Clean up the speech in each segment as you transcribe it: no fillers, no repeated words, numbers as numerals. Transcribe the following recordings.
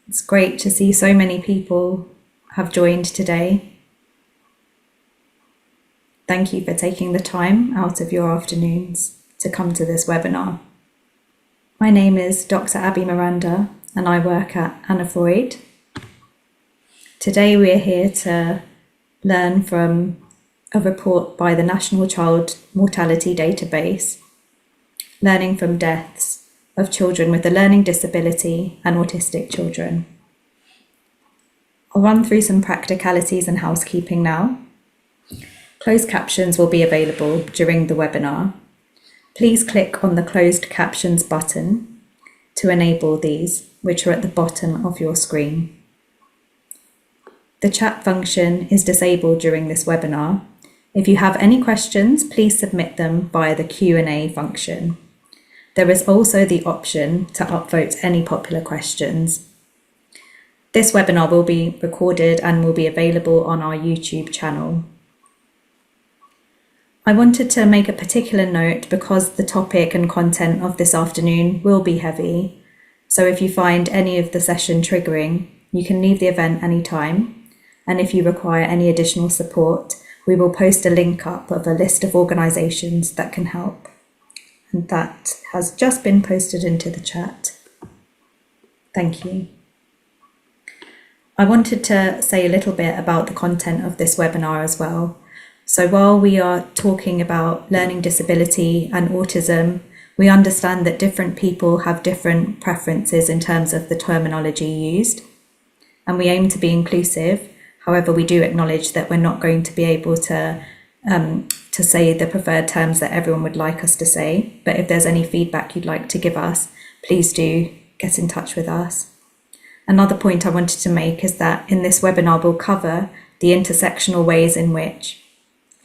It's great to see so many people have joined today. Thank you for taking the time out of your afternoons to come to this webinar. My name is Dr. Abby Miranda and I work at Anna Freud. Today we're here to learn from a report by the National Child Mortality Database, learning from deaths of children with a learning disability and autistic children. I'll run through some practicalities and housekeeping now. Closed captions will be available during the webinar. Please click on the closed captions button to enable these, which are at the bottom of your screen. The chat function is disabled during this webinar. If you have any questions, please submit them via the Q&A function. There is also the option to upvote any popular questions. This webinar will be recorded and will be available on our YouTube channel. I wanted to make a particular note because the topic and content of this afternoon will be heavy. So if you find any of the session triggering, you can leave the event anytime. And if you require any additional support, we will post a link up of a list of organisations that can help. And that has just been posted into the chat. Thank you. I wanted to say a little bit about the content of this webinar as well. So while we are talking about learning disability and autism, we understand that different people have different preferences in terms of the terminology used, and we aim to be inclusive. However, we do acknowledge that we're not going to be able to say the preferred terms that everyone would like us to say. But if there's any feedback you'd like to give us, please do get in touch with us. Another point I wanted to make is that in this webinar, we'll cover the intersectional ways in which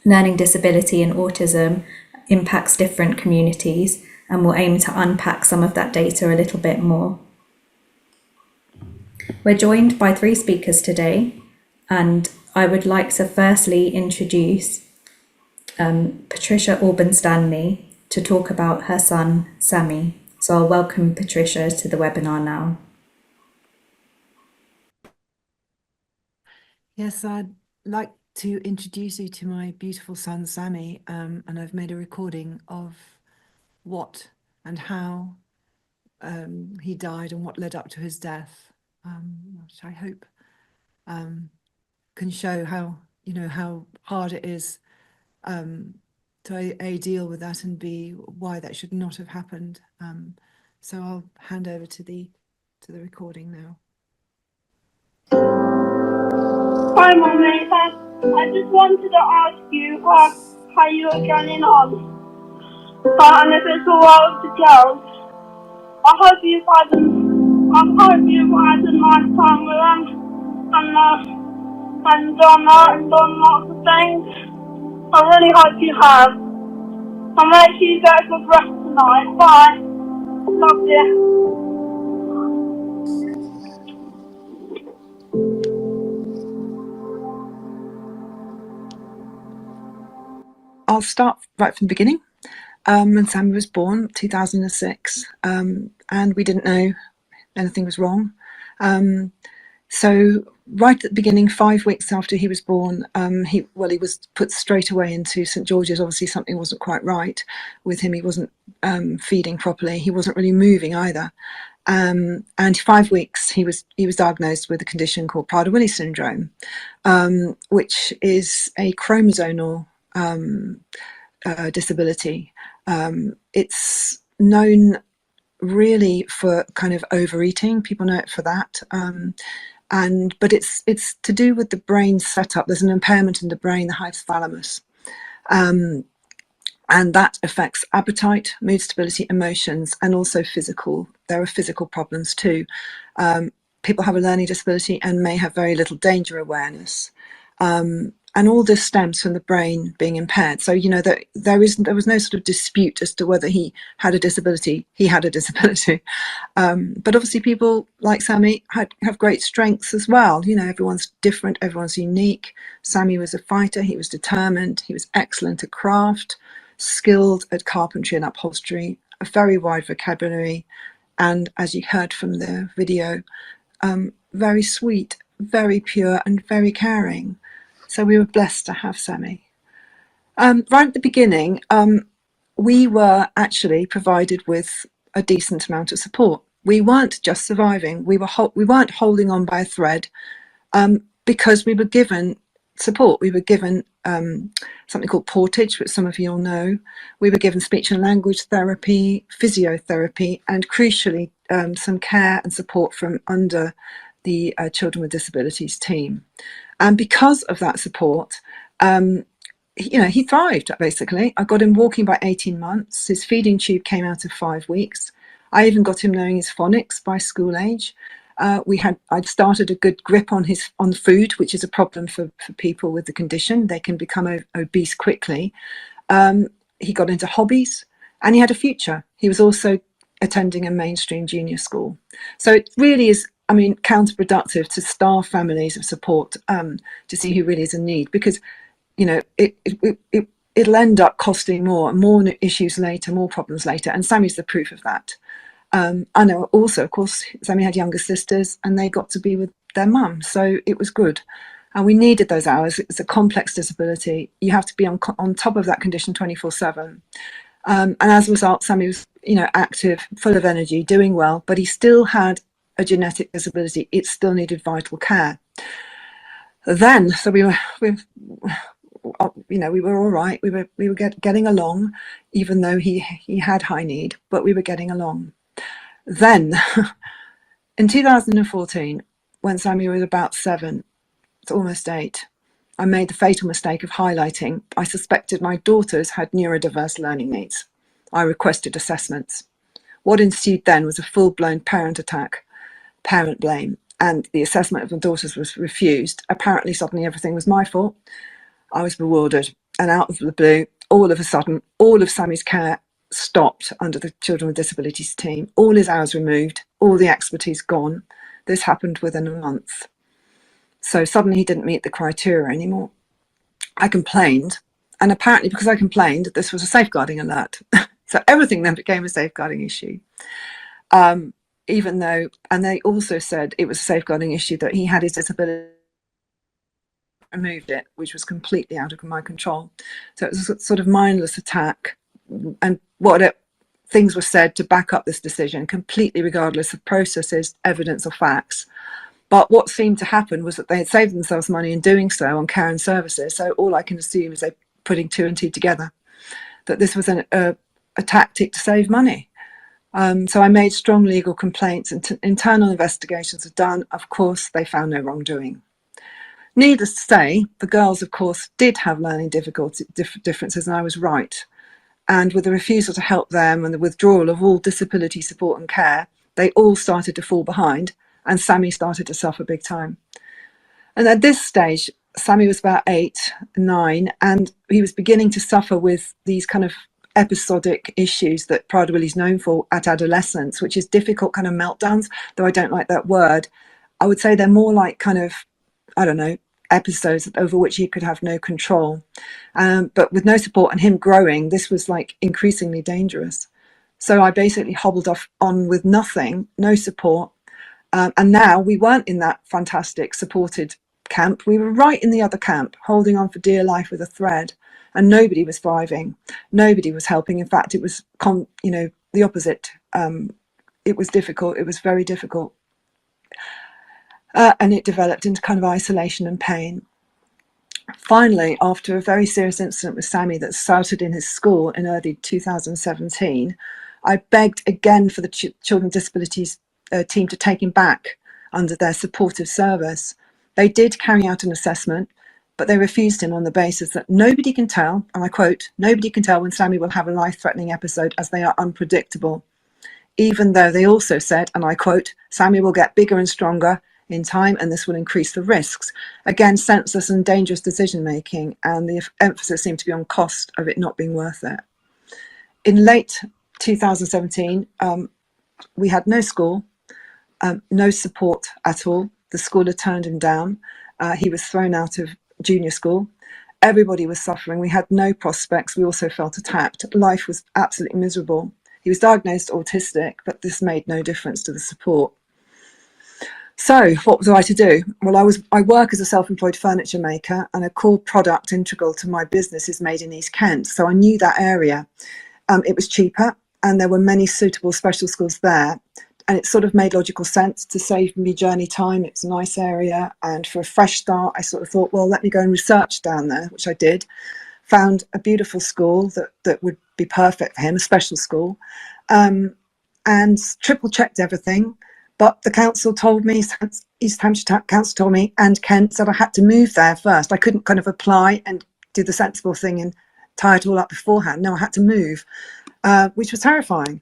learning disability and autism impacts different communities, and we'll aim to unpack some of that data a little bit more. We're joined by 3 speakers today, and I would like to firstly introduce Patricia Auburn-Stanley to talk about her son, Sammy. So I'll welcome Patricia to the webinar now. Yes, I'd like to introduce you to my beautiful son, Sammy, and I've made a recording of what and how he died and what led up to his death, which I hope can show how, how hard it is to A, deal with that, and B, why that should not have happened. So I'll hand over to the recording now. Hi, Mummy. I just wanted to ask you how you were getting on, and if it's alright to go. I hope you've had a nice time with them, and done lots of things. I really hope you have. And make sure you get a good rest tonight. Bye. Love you. I'll start right from the beginning. When Sammy was born, 2006, and we didn't know anything was wrong. So right at the beginning, 5 weeks after he was born, he was put straight away into St George's. Obviously something wasn't quite right with him. He wasn't feeding properly. He wasn't really moving either. And 5 weeks, he was diagnosed with a condition called Prader-Willi syndrome, which is a chromosomal disability. It's known really for kind of overeating. People know it for that. But it's to do with the brain setup. There's an impairment in the brain, the hypothalamus. And that affects appetite, mood stability, emotions, and also physical. There are physical problems too. People have a learning disability and may have very little danger awareness. And all this stems from the brain being impaired. So, there was no sort of dispute as to whether he had a disability. He had a disability. But obviously people like Sammy have great strengths as well. Everyone's different, everyone's unique. Sammy was a fighter, he was determined, he was excellent at craft, skilled at carpentry and upholstery, a very wide vocabulary, and as you heard from the video, very sweet, very pure, and very caring. So we were blessed to have Sammy. Right at the beginning, we were actually provided with a decent amount of support. We weren't just surviving. We weren't holding on by a thread, because we were given support. We were given something called portage, which some of you all know. We were given speech and language therapy, physiotherapy, and crucially, some care and support from under the Children with Disabilities team. And because of that support, he thrived, basically. I got him walking by 18 months. His feeding tube came out of 5 weeks. I even got him knowing his phonics by school age. I'd started a good grip on food, which is a problem for people with the condition. They can become obese quickly. He got into hobbies and he had a future. He was also attending a mainstream junior school. So it really is, counterproductive to starve families of support, to see who really is in need, because it'll end up costing more issues later, more problems later, and Sammy's the proof of that. I know also, of course, Sammy had younger sisters and they got to be with their mum, so it was good. And we needed those hours. It's a complex disability. You have to be on top of that condition 24/7. And as a result, Sammy was, active, full of energy, doing well, but he still had a genetic disability. It still needed vital care. Then, so we were all right. We were getting along, even though he had high need, but we were getting along. Then, in 2014, when Sammy was about 7, it's almost 8, I made the fatal mistake of highlighting I suspected my daughters had neurodiverse learning needs. I requested assessments. What ensued then was a full-blown parent attack, parent blame, and the assessment of the daughters was refused. Apparently, suddenly everything was my fault. I was bewildered, and out of the blue, all of a sudden, all of Sammy's care stopped under the Children with Disabilities team. All his hours removed, all the expertise gone. This happened within a month. So suddenly he didn't meet the criteria anymore. I complained, and apparently because I complained, this was a safeguarding alert. So everything then became a safeguarding issue. Even though, and they also said it was a safeguarding issue that he had his disability, removed it, which was completely out of my control. So it was a sort of mindless attack, and things were said to back up this decision, completely regardless of processes, evidence or facts. But what seemed to happen was that they had saved themselves money in doing so on care and services. So all I can assume is they're putting 2 and 2 together, that this was a tactic to save money. So I made strong legal complaints, and internal investigations were done. Of course, they found no wrongdoing. Needless to say, the girls, of course, did have learning differences, and I was right. And with the refusal to help them and the withdrawal of all disability support and care, they all started to fall behind, and Sammy started to suffer big time. And at this stage, Sammy was about 8, 9, and he was beginning to suffer with these kind of episodic issues that Prader-Willi is known for at adolescence, which is difficult kind of meltdowns, though I don't like that word. I would say they're more like kind of, episodes over which he could have no control. But with no support and him growing, this was like increasingly dangerous. So I basically hobbled on with nothing, no support. And now we weren't in that fantastic supported camp. We were right in the other camp, holding on for dear life with a thread, and nobody was thriving. Nobody was helping. In fact, it was, the opposite. It was difficult. It was very difficult. And it developed into kind of isolation and pain. Finally, after a very serious incident with Sammy that started in his school in early 2017, I begged again for the Children with Disabilities team to take him back under their supportive service. They did carry out an assessment, but they refused him on the basis that nobody can tell, and I quote, "Nobody can tell when Sammy will have a life-threatening episode as they are unpredictable." Even though they also said, and I quote, "Sammy will get bigger and stronger in time, and this will increase the risks." Again, senseless and dangerous decision making, and the emphasis seemed to be on cost of it not being worth it. In late 2017, we had no school, no support at all. The school had turned him down. He was thrown out of junior school. Everybody was suffering. We had no prospects. We also felt attacked. Life was absolutely miserable. He was diagnosed autistic, but this made no difference to the support. So what was I to do? Well, I work as a self-employed furniture maker, and a core product integral to my business is made in East Kent. So I knew that area. It was cheaper, and there were many suitable special schools there. And it sort of made logical sense to save me journey time. It's a nice area. And for a fresh start, I sort of thought, well, let me go and research down there, which I did. Found a beautiful school that would be perfect for him, a special school, and triple checked everything. But the council told me, East Hampshire Council told me, and Kent said I had to move there first. I couldn't kind of apply and do the sensible thing and tie it all up beforehand. No, I had to move, which was terrifying.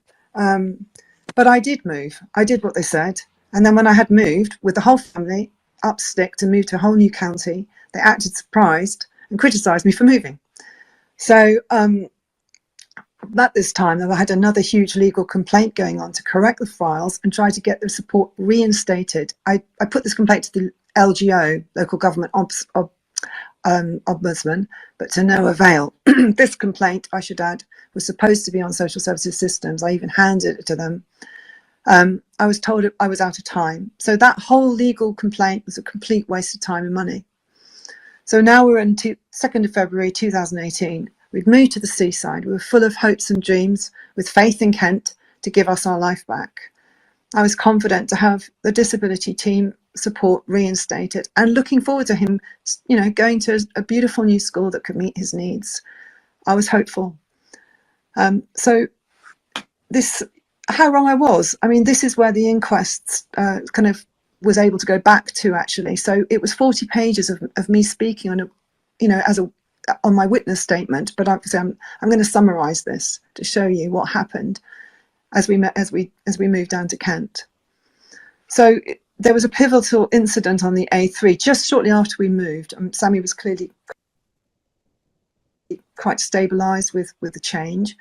But I did move. I did what they said. And then when I had moved with the whole family up stick to move to a whole new county, they acted surprised and criticised me for moving. So at this time, I had another huge legal complaint going on to correct the files and try to get the support reinstated. I put this complaint to the LGO, local government ombudsman, but to no avail. This complaint, I should add, was supposed to be on social services systems. I even handed it to them. I was told I was out of time. So that whole legal complaint was a complete waste of time and money. So now we're in 2nd of February 2018. We'd moved to the seaside. We were full of hopes and dreams, with faith in Kent to give us our life back. I was confident to have the disability team support reinstated and looking forward to him, going to a beautiful new school that could meet his needs. I was hopeful. So how wrong I was. I mean, this is where the inquest kind of was able to go back to, actually. So it was 40 pages of me speaking on my witness statement, but obviously I'm going to summarise this to show you what happened as we moved down to Kent. So there was a pivotal incident on the A3 just shortly after we moved. Sammy was clearly quite stabilised with the change,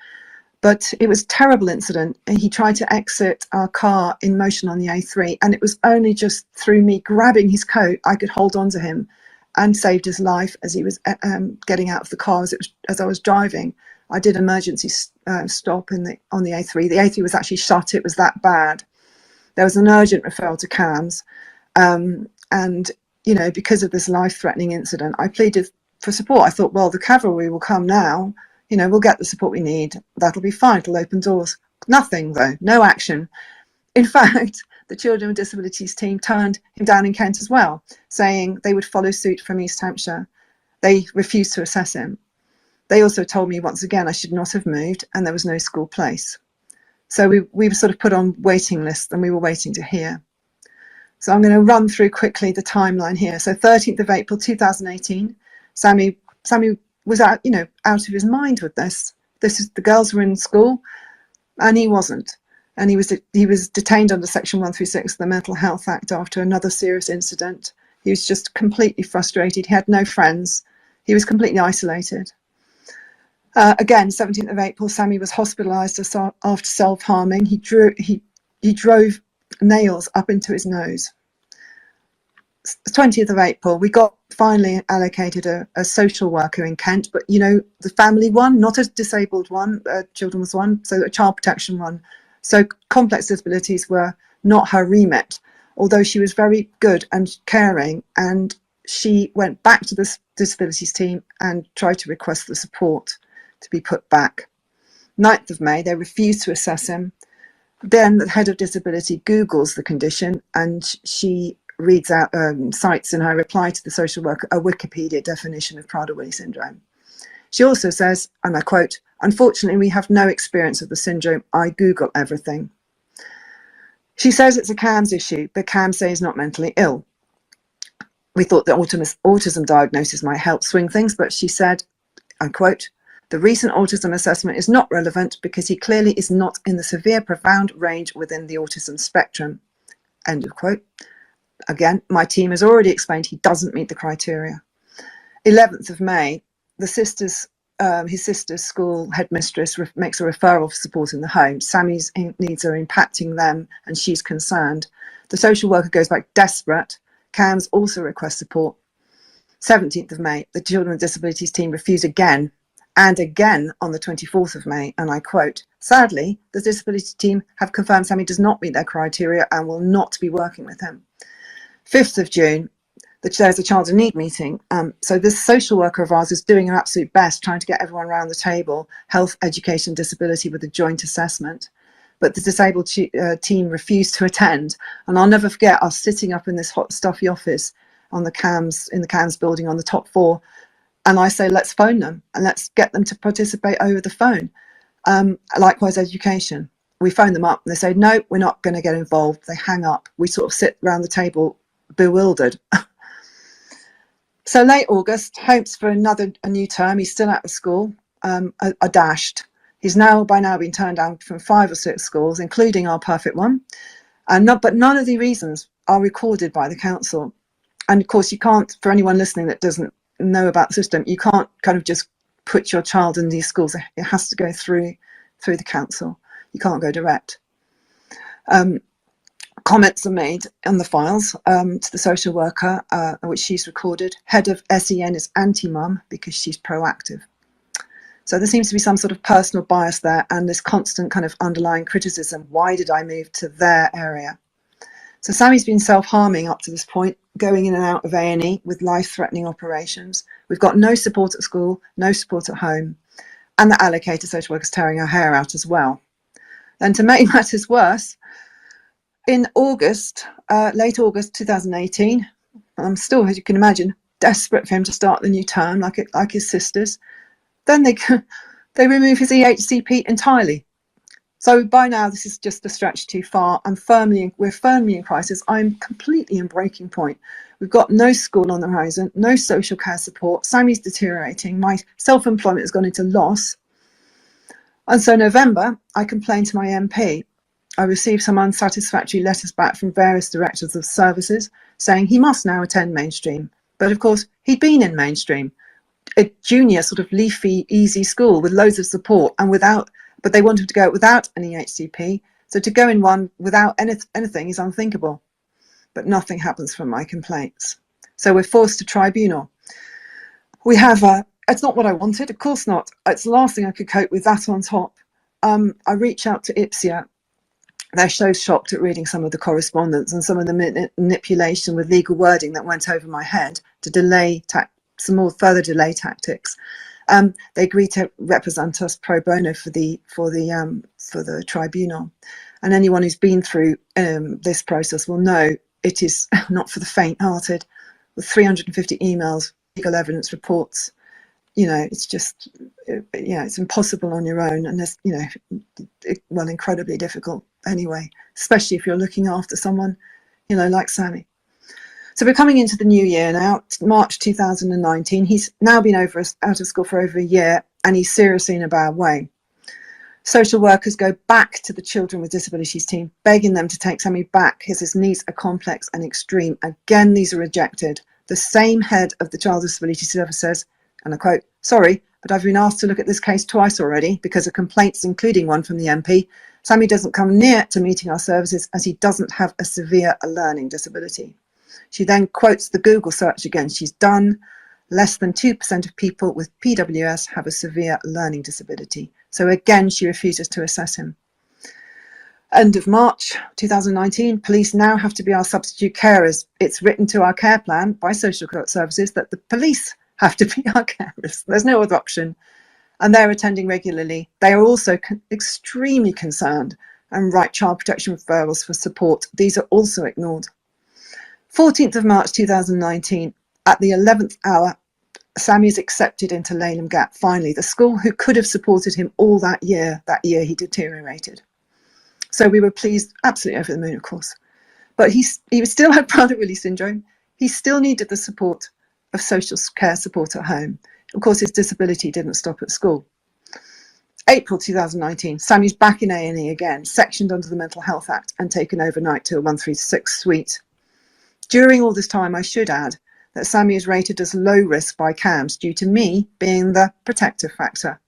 but it was a terrible incident. He tried to exit our car in motion on the A3, and it was only just through me grabbing his coat I could hold on to him and saved his life as he was getting out of the car as I was driving. I did emergency stop on the A3. The A3 was actually shut. It was that bad. There was an urgent referral to CAMS. And, because of this life-threatening incident, I pleaded for support. I thought, well, the cavalry will come now. We'll get the support we need. That'll be fine. It'll open doors. Nothing, though. No action. In fact, the Children with Disabilities team turned him down in Kent as well, saying they would follow suit from East Hampshire. They refused to assess him. They also told me once again I should not have moved and there was no school place. So we were sort of put on waiting lists and we were waiting to hear. So I'm going to run through quickly the timeline here. So 13th of April 2018, Sammy was out of his mind with this. The girls were in school and he wasn't. And he was detained under Section 136 of the Mental Health Act after another serious incident. He was just completely frustrated. He had no friends. He was completely isolated. Again, 17th of April, Sammy was hospitalised after self-harming. He drove nails up into his nose. 20th of April, we got finally allocated a social worker in Kent, but the family one, not a disabled one, a children's one, so a child protection one. So complex disabilities were not her remit, although she was very good and caring, and she went back to the disabilities team and tried to request the support to be put back. 9th of May, they refused to assess him. Then the head of disability Googles the condition and she reads out, cites in her reply to the social worker a Wikipedia definition of Prader-Willi syndrome. She also says, and I quote, "Unfortunately, we have no experience of the syndrome. I Google everything." She says it's a CAMS issue, but CAMS say he's not mentally ill. We thought the autism diagnosis might help swing things, but she said, I quote, "The recent autism assessment is not relevant because he clearly is not in the severe profound range within the autism spectrum." End of quote. Again, my team has already explained he doesn't meet the criteria. 11th of May, his sister's school headmistress makes a referral for support in the home. Sammy's needs are impacting them and she's concerned. The social worker goes back desperate. CAMS also requests support. 17th of May, the Children with Disabilities team refused again and again on the 24th of May, and I quote, "Sadly, the disability team have confirmed Sammy does not meet their criteria and will not be working with him." 5th of June, there's a child in need meeting. So this social worker of ours is doing her absolute best trying to get everyone around the table, health, education, disability, with a joint assessment. But the disabled team refused to attend. And I'll never forget us sitting up in this hot, stuffy office on the CAMS, in the CAMS building on the top floor. And I say, let's phone them and let's get them to participate over the phone. Likewise, education. We phone them up and they say, no, we're not going to get involved. They hang up. We sort of sit around the table bewildered. So late August, hopes for a new term. He's still out of school, are dashed. He's by now been turned down from 5 or 6 schools, including our perfect one. But none of the reasons are recorded by the council. And of course, you can't, for anyone listening that doesn't know about the system, you can't kind of just put your child in these schools. It has to go through the council. You can't go direct. Comments are made on the files to the social worker, which she's recorded. Head of SEN is anti-mum because she's proactive. So there seems to be some sort of personal bias there and this constant kind of underlying criticism. Why did I move to their area? So Sammy's been self-harming up to this point, going in and out of A&E with life-threatening operations. We've got no support at school, no support at home, and the allocated social worker's tearing her hair out as well. Then to make matters worse, in August, late August 2018, I'm still, as you can imagine, desperate for him to start the new term like his sisters. Then they remove his EHCP entirely. So by now, this is just a stretch too far. We're firmly in crisis. I'm completely in breaking point. We've got no school on the horizon, no social care support. Sammy's deteriorating. My self-employment has gone into loss. And so November, I complained to my MP. I received some unsatisfactory letters back from various directors of services saying he must now attend mainstream. But of course, he'd been in mainstream, a junior sort of leafy, easy school with loads of support and but they wanted to go without an EHCP. So to go in one without anything is unthinkable. But nothing happens from my complaints. So we're forced to tribunal. We have it's not what I wanted, of course not. It's the last thing I could cope with, that on top. I reach out to IPSIA. They're so shocked at reading some of the correspondence and some of the manipulation with legal wording that went over my head to delay some more further delay tactics. They agreed to represent us pro bono for the tribunal, and anyone who's been through this process will know it is not for the faint-hearted. With 350 emails, legal evidence reports, it's just, it's impossible on your own, and there's, incredibly difficult anyway, especially if you're looking after someone, like Sammy. So we're coming into the new year now, March 2019. He's now been out of school for over a year, and he's seriously in a bad way. Social workers go back to the children with disabilities team, begging them to take Sammy back as his needs are complex and extreme. Again, these are rejected. The same head of the Child Disability Service says, and I quote, "Sorry, but I've been asked to look at this case twice already because of complaints, including one from the MP. Sammy doesn't come near to meeting our services as he doesn't have a severe learning disability." She then quotes the Google search again. She's done. Less than 2% of people with PWS have a severe learning disability. So again, she refuses to assess him. End of March 2019, police now have to be our substitute carers. It's written to our care plan by social services that the police have to be our carers. There's no other option. And they're attending regularly. They are also extremely concerned and write child protection referrals for support. These are also ignored. 14th of March 2019, at the 11th hour, Sammy is accepted into Laleham Gap, finally, the school who could have supported him all that year he deteriorated. So we were pleased, absolutely over the moon, of course. But he still had Prader-Willi syndrome. He still needed the support of social care support at home. Of course, his disability didn't stop at school. April 2019, Sammy's back in A&E again, sectioned under the Mental Health Act and taken overnight to a 136 suite. During all this time, I should add that Sammy is rated as low risk by CAMS due to me being the protective factor.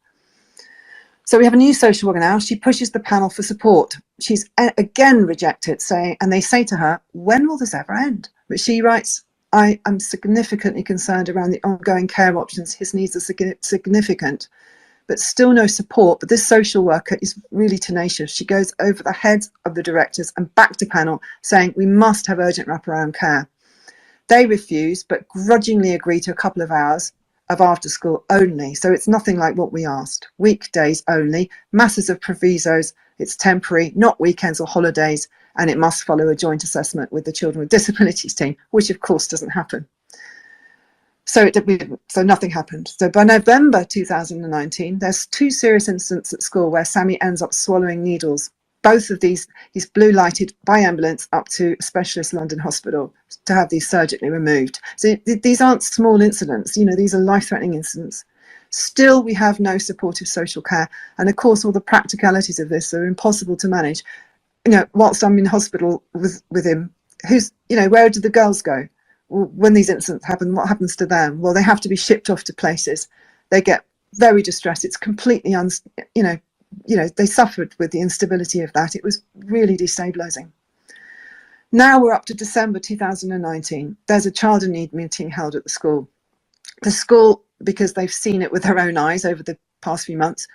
So we have a new social worker now. She pushes the panel for support. She's again rejected, and they say to her, "When will this ever end?" But she writes, "I am significantly concerned around the ongoing care options. His needs are significant, but still no support." But this social worker is really tenacious. She goes over the heads of the directors and back to panel saying we must have urgent wraparound care. They refused, but grudgingly agreed to a couple of hours of after school only. So it's nothing like what we asked. Weekdays only, masses of provisos. It's temporary, not weekends or holidays, and it must follow a joint assessment with the Children with Disabilities team, which of course doesn't happen. So nothing happened. So by November 2019, there's 2 serious incidents at school where Sammy ends up swallowing needles. Both of these, he's blue lighted by ambulance up to a specialist London hospital to have these surgically removed. So these aren't small incidents, you know, these are life-threatening incidents. Still, we have no supportive social care. And of course, all the practicalities of this are impossible to manage. You know, whilst I'm in hospital with him, where do the girls go? When these incidents happen, what happens to them? Well, they have to be shipped off to places. They get very distressed. It's completely, they suffered with the instability of that. It was really destabilizing. Now we're up to December 2019. There's a child in need meeting held at the school. The school, because they've seen it with their own eyes over the past few months,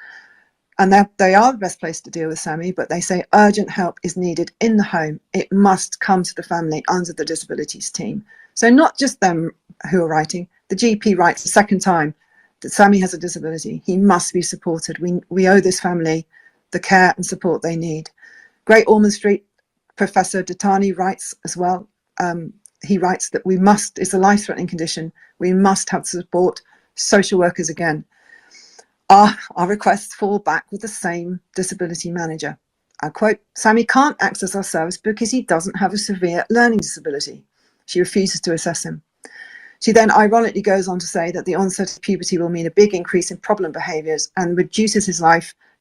and they are the best place to deal with Sammy, but they say urgent help is needed in the home. It must come to the family under the disabilities team. So not just them who are writing, the GP writes a second time that Sammy has a disability. He must be supported. We owe this family the care and support they need. Great Ormond Street, Professor Datani writes as well. He writes that it's a life-threatening condition. We must have support. Social workers again. Our requests fall back with the same disability manager. I quote, Sammy can't access our service because he doesn't have a severe learning disability. She refuses to assess him. She then ironically goes on to say that the onset of puberty will mean a big increase in problem behaviours and reduces his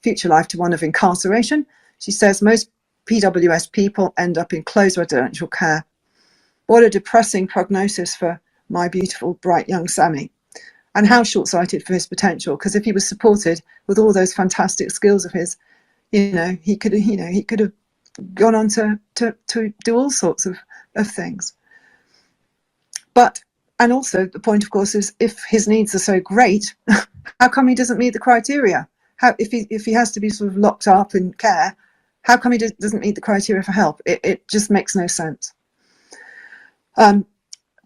future life to one of incarceration. She says most PWS people end up in closed residential care. What a depressing prognosis for my beautiful, bright young Sammy. And how short-sighted for his potential, because if he was supported with all those fantastic skills of his, he could have gone on to do all sorts of things. And also the point, of course, is if his needs are so great, how come he doesn't meet the criteria? If he has to be sort of locked up in care, how come he doesn't meet the criteria for help? It just makes no sense.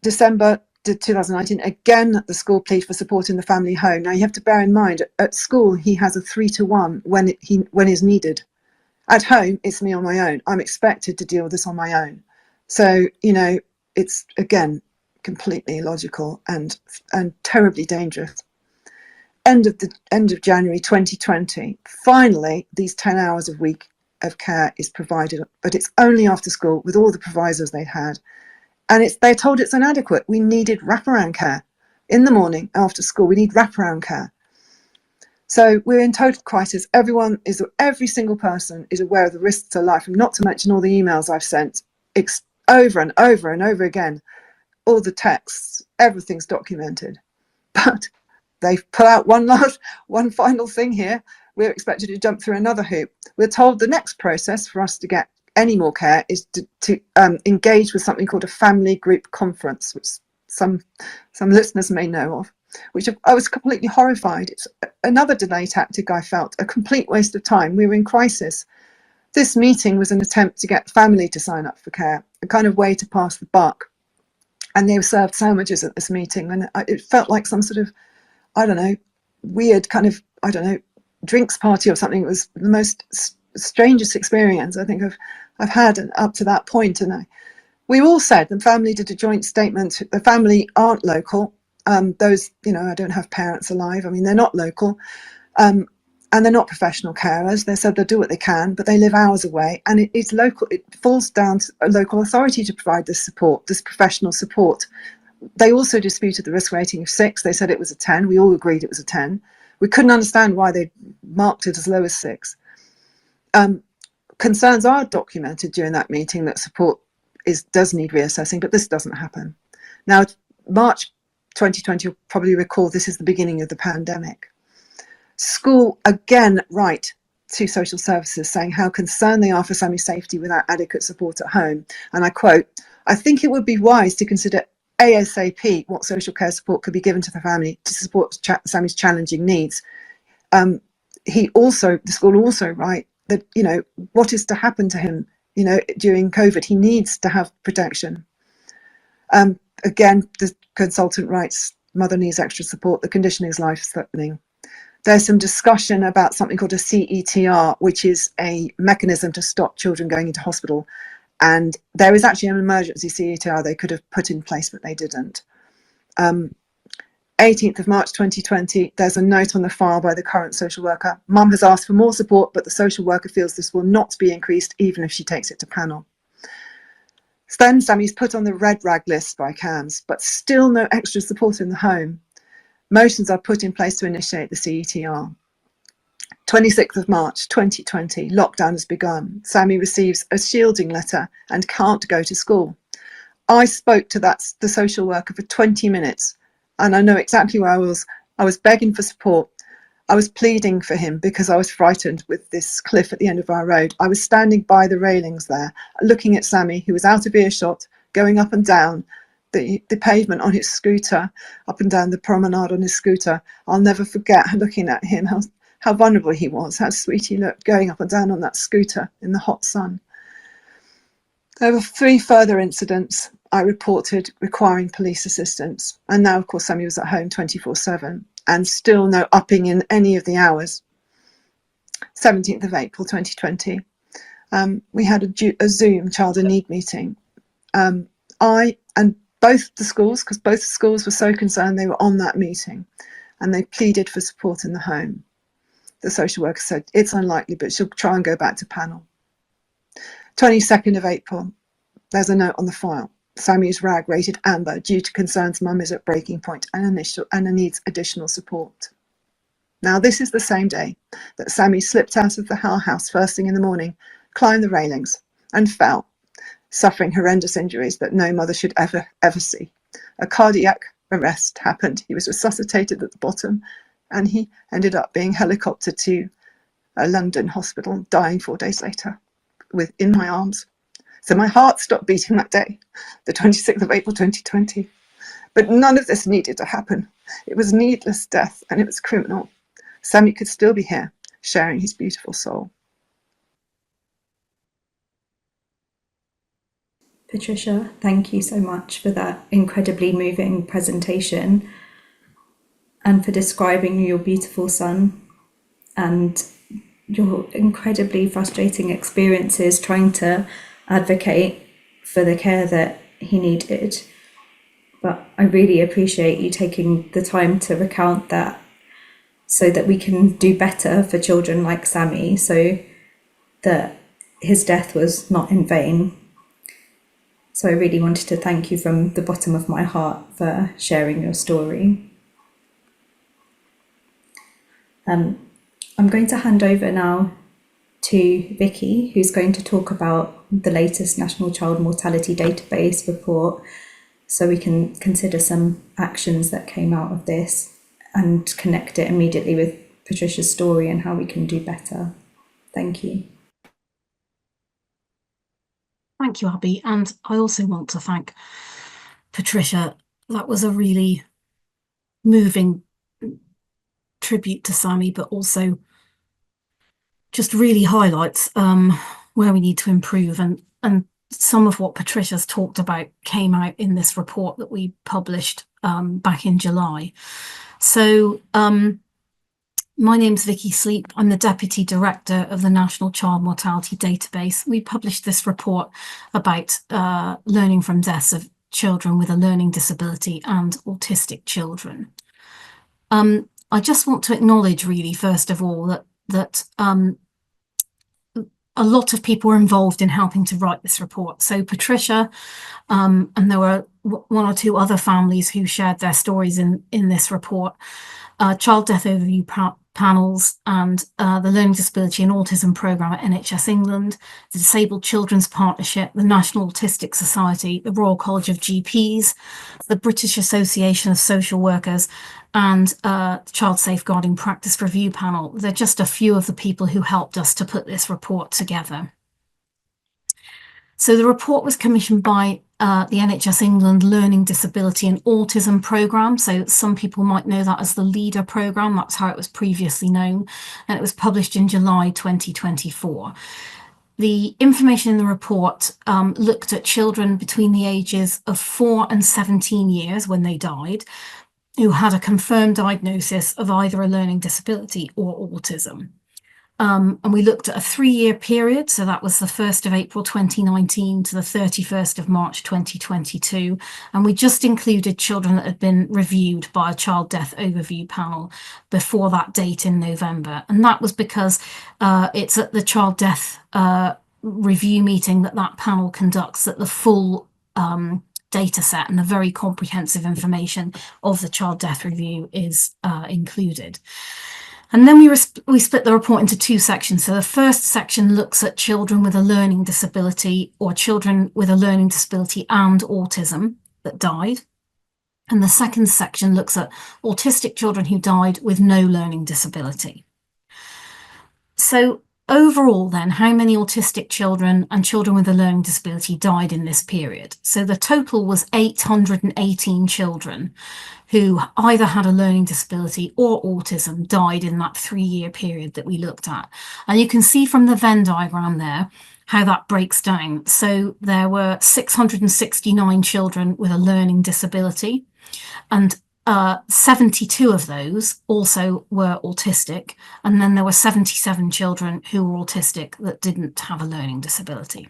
December 2019, again, the school plead for support in the family home. Now, you have to bear in mind, at school, he has a 3-to-1 when is needed. At home, it's me on my own. I'm expected to deal with this on my own. So, it's, again, completely illogical and terribly dangerous. End of January 2020, finally, these 10 hours a week of care is provided, but it's only after school with all the provisos they'd had. And they're told it's inadequate. We needed wraparound care. In the morning, after school, we need wraparound care. So we're in total crisis. Every single person is aware of the risks to life, and not to mention all the emails I've sent over and over and over again. All the texts, everything's documented. But they've put out one final thing here. We're expected to jump through another hoop. We're told the next process for us to get any more care is to engage with something called a family group conference, which some listeners may know of, which I was completely horrified. It's another delay tactic. I felt a complete waste of time. We were in crisis. This meeting was an attempt to get family to sign up for care, a kind of way to pass the buck. And they were served sandwiches at this meeting, and it felt like some sort of, weird kind of, drinks party or something. It was the most strangest experience I think I've had up to that point. And we all said, the family did a joint statement, the family aren't local. Those, I don't have parents alive. I mean, they're not local. And they're not professional carers. They said they'll do what they can, but they live hours away, and it's local. It falls down to a local authority to provide this support, this professional support. They also disputed the risk rating of 6. They said it was a 10. We all agreed it was a 10. We couldn't understand why they marked it as low as 6. Concerns are documented during that meeting that support does need reassessing, but this doesn't happen. Now, March 2020, you'll probably recall, this is the beginning of the pandemic. School again write to social services saying how concerned they are for Sammy's safety without adequate support at home. And I quote, I think it would be wise to consider ASAP what social care support could be given to the family to support Sammy's challenging needs. The school also write that, what is to happen to him, during COVID? He needs to have protection. Again, the consultant writes, mother needs extra support. The condition is life-threatening. There's some discussion about something called a CETR, which is a mechanism to stop children going into hospital. And there is actually an emergency CETR they could have put in place, but they didn't. 18th of March 2020, there's a note on the file by the current social worker. Mum has asked for more support, but the social worker feels this will not be increased even if she takes it to panel. Then Sammy's put on the red rag list by CAMHS, but still no extra support in the home. Motions are put in place to initiate the CETR. 26th of March 2020, lockdown has begun. Sammy receives a shielding letter and can't go to school. I spoke to the social worker for 20 minutes, and I know exactly where I was. I was begging for support. I was pleading for him because I was frightened with this cliff at the end of our road. I was standing by the railings there, looking at Sammy, who was out of earshot, going up and down the pavement on his scooter, up and down the promenade on his scooter. I'll never forget looking at him, how vulnerable he was, how sweet he looked, going up and down on that scooter in the hot sun. There were 3 further incidents I reported requiring police assistance. And now, of course, Sammy was at home 24/7 and still no upping in any of the hours. 17th of April 2020, we had a Zoom child in need meeting. I and both the schools, because both schools were so concerned, they were on that meeting and they pleaded for support in the home. The social worker said, it's unlikely, but she'll try and go back to panel. 22nd of April, there's a note on the file. Sammy is RAG rated amber due to concerns mum is at breaking point and needs additional support. Now, this is the same day that Sammy slipped out of the house first thing in the morning, climbed the railings and fell, suffering horrendous injuries that no mother should ever see. A cardiac arrest happened. He was resuscitated at the bottom and he ended up being helicoptered to a London hospital, dying 4 days later in my arms. So my heart stopped beating that day, the 26th of April 2020. But none of this needed to happen. It was needless death and it was criminal. Sammy could still be here, sharing his beautiful soul. Patricia, thank you so much for that incredibly moving presentation and for describing your beautiful son and your incredibly frustrating experiences trying to advocate for the care that he needed. But I really appreciate you taking the time to recount that so that we can do better for children like Sammy, so that his death was not in vain. So I really wanted to thank you from the bottom of my heart for sharing your story. I'm going to hand over now to Vicky, who's going to talk about the latest National Child Mortality Database report, so we can consider some actions that came out of this and connect it immediately with Patricia's story and how we can do better. Thank you. Thank you, Abby. And I also want to thank Patricia. That was a really moving tribute to Sammy, but also just really highlights where we need to improve. And some of what Patricia's talked about came out in this report that we published back in July. So my name's Vicky Sleep. I'm the Deputy Director of the National Child Mortality Database. We published this report about learning from deaths of children with a learning disability and autistic children. I just want to acknowledge, really, first of all, that a lot of people were involved in helping to write this report. So Patricia, and there were 1 or 2 other families who shared their stories in this report, child death overview panels, and the Learning Disability and Autism Programme at NHS England, the Disabled Children's Partnership, the National Autistic Society, the Royal College of GPs, the British Association of Social Workers, and the Child Safeguarding Practice Review Panel. They're just a few of the people who helped us to put this report together. So the report was commissioned by the NHS England Learning Disability and Autism Programme. So some people might know that as the LEADER programme. That's how it was previously known. And it was published in July 2024. The information in the report looked at children between the ages of 4 and 17 years when they died, who had a confirmed diagnosis of either a learning disability or autism. And we looked at a 3-year period, so that was the 1st of April 2019 to the 31st of March 2022, and we just included children that had been reviewed by a child death overview panel before that date in November. And that was because it's at the child death review meeting that panel conducts that the full data set and the very comprehensive information of the child death review is included. And then we split the report into 2 sections. So the first section looks at children with a learning disability or children with a learning disability and autism that died. And the second section looks at autistic children who died with no learning disability. So overall then, how many autistic children and children with a learning disability died in this period? So the total was 818 children who either had a learning disability or autism died in that 3-year period that we looked at. And you can see from the Venn diagram there how that breaks down. So there were 669 children with a learning disability, and 72 of those also were autistic, and then there were 77 children who were autistic that didn't have a learning disability.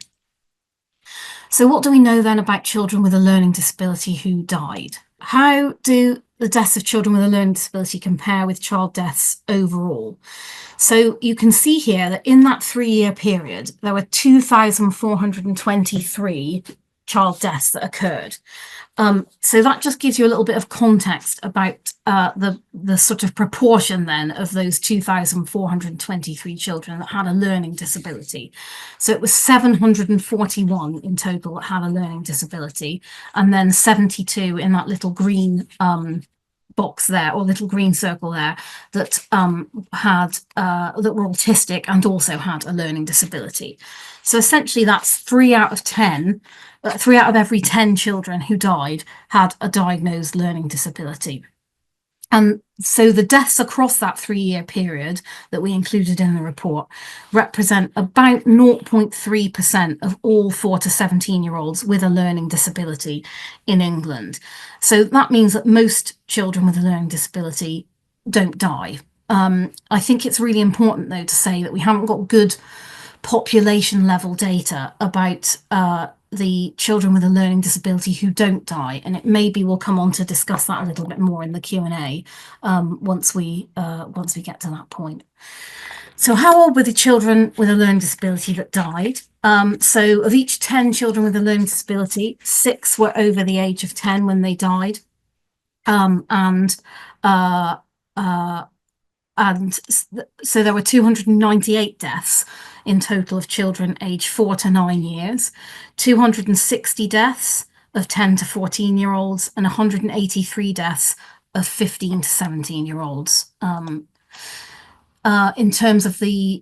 So what do we know then about children with a learning disability who died? How do the deaths of children with a learning disability compare with child deaths overall? So you can see here that in that 3-year period, there were 2,423 child deaths that occurred. So that just gives you a little bit of context about the sort of proportion then of those 2,423 children that had a learning disability. So it was 741 in total that had a learning disability, and then 72 in that little green box there, or little green circle there, that that were autistic and also had a learning disability. So essentially that's 3 out of 10. 3 out of every 10 children who died had a diagnosed learning disability. And so the deaths across that 3-year period that we included in the report represent about 0.3% of all 4 to 17-year-olds with a learning disability in England. So that means that most children with a learning disability don't die. I think it's really important, though, to say that we haven't got good population level data about the children with a learning disability who don't die, and maybe we'll come on to discuss that a little bit more in the Q&A once we get to that point. So how old were the children with a learning disability that died? So of each 10 children with a learning disability, 6 were over the age of 10 when they died, and so there were 298 deaths in total of children aged 4 to 9 years, 260 deaths of 10 to 14-year-olds, and 183 deaths of 15 to 17-year-olds. In terms of the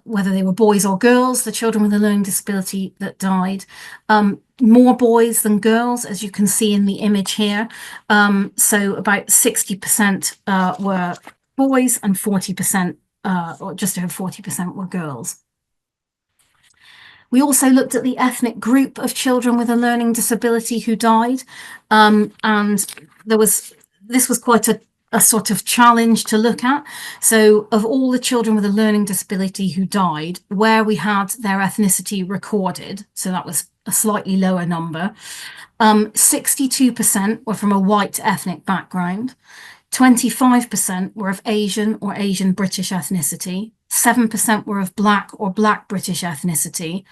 whether they were boys or girls, the children with a learning disability that died, more boys than girls, as you can see in the image here. So about 60% were boys and 40%, or just over 40%, were girls. We also looked at the ethnic group of children with a learning disability who died, and this was quite a sort of challenge to look at. So of all the children with a learning disability who died, where we had their ethnicity recorded, so that was a slightly lower number, 62% were from a white ethnic background, 25% were of Asian or Asian British ethnicity, 7% were of Black or Black British ethnicity,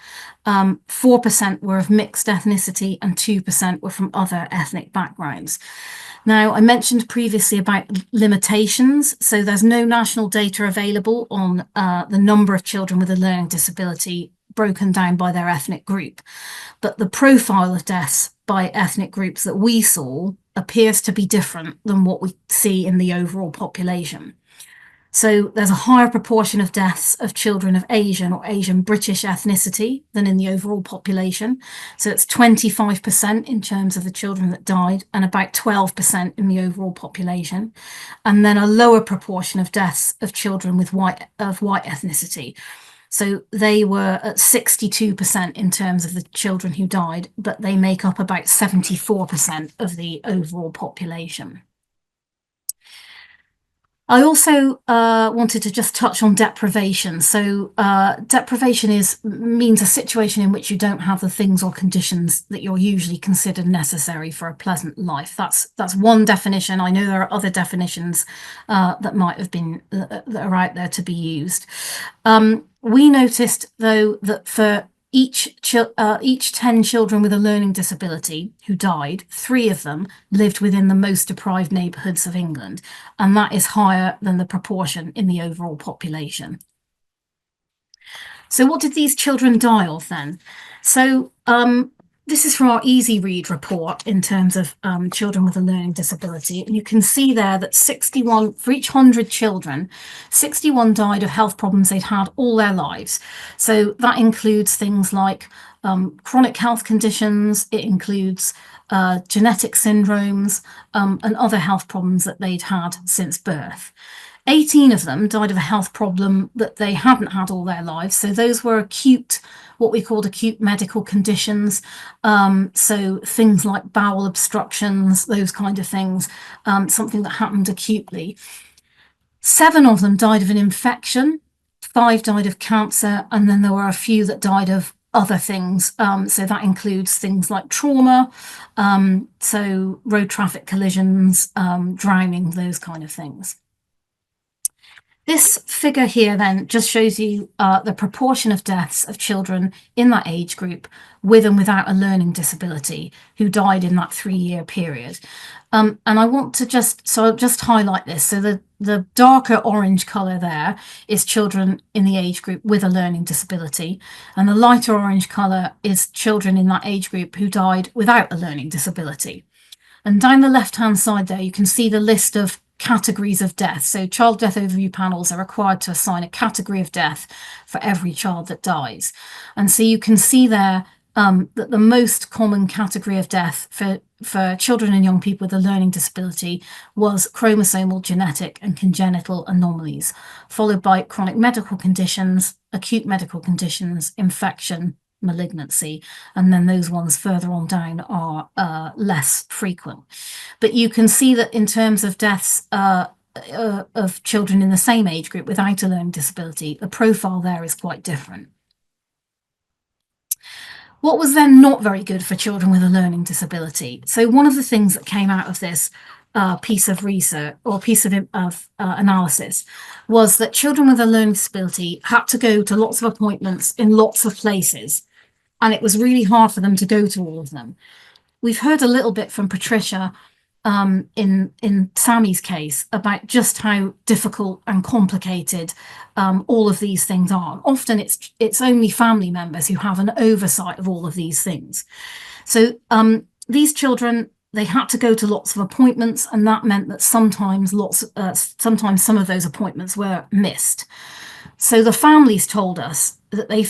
4% were of mixed ethnicity, and 2% were from other ethnic backgrounds. Now, I mentioned previously about limitations, so there's no national data available on the number of children with a learning disability broken down by their ethnic group, but the profile of deaths by ethnic groups that we saw appears to be different than what we see in the overall population. So there's a higher proportion of deaths of children of Asian or Asian British ethnicity than in the overall population. So it's 25% in terms of the children that died, and about 12% in the overall population. And then a lower proportion of deaths of children with white ethnicity. So they were at 62% in terms of the children who died, but they make up about 74% of the overall population. I also wanted to just touch on deprivation. So deprivation means a situation in which you don't have the things or conditions that you're usually considered necessary for a pleasant life. That's one definition. I know there are other definitions that might have been that are out there to be used. We noticed, though, that for each 10 children with a learning disability who died, 3 of them lived within the most deprived neighbourhoods of England, and that is higher than the proportion in the overall population. So what did these children die of then? So this is from our Easy Read report in terms of children with a learning disability. And you can see there that 61, for each 100 children, 61 died of health problems they'd had all their lives. So that includes things like chronic health conditions, it includes genetic syndromes and other health problems that they'd had since birth. 18 of them died of a health problem that they hadn't had all their lives. So those were acute, what we called acute medical conditions. So things like bowel obstructions, those kind of things, something that happened acutely. 7 of them died of an infection, 5 died of cancer, and then there were a few that died of other things. So that includes things like trauma, so road traffic collisions, drowning, those kind of things. This figure here then just shows you the proportion of deaths of children in that age group with and without a learning disability who died in that 3-year period. And I want to just highlight this. So the darker orange colour there is children in the age group with a learning disability, and the lighter orange colour is children in that age group who died without a learning disability. And down the left-hand side there, you can see the list of categories of death. So child death overview panels are required to assign a category of death for every child that dies. And so you can see there that the most common category of death for children and young people with a learning disability was chromosomal, genetic and congenital anomalies, followed by chronic medical conditions, acute medical conditions, infection, malignancy, and then those ones further on down are less frequent. But you can see that in terms of deaths of children in the same age group without a learning disability, the profile there is quite different. What was then not very good for children with a learning disability? So one of the things that came out of this piece of research or piece of analysis was that children with a learning disability had to go to lots of appointments in lots of places, and it was really hard for them to go to all of them. We've heard a little bit from Patricia in Sammy's case about just how difficult and complicated all of these things are. Often it's only family members who have an oversight of all of these things. So these children, they had to go to lots of appointments, and that meant that sometimes some of those appointments were missed. So the families told us that they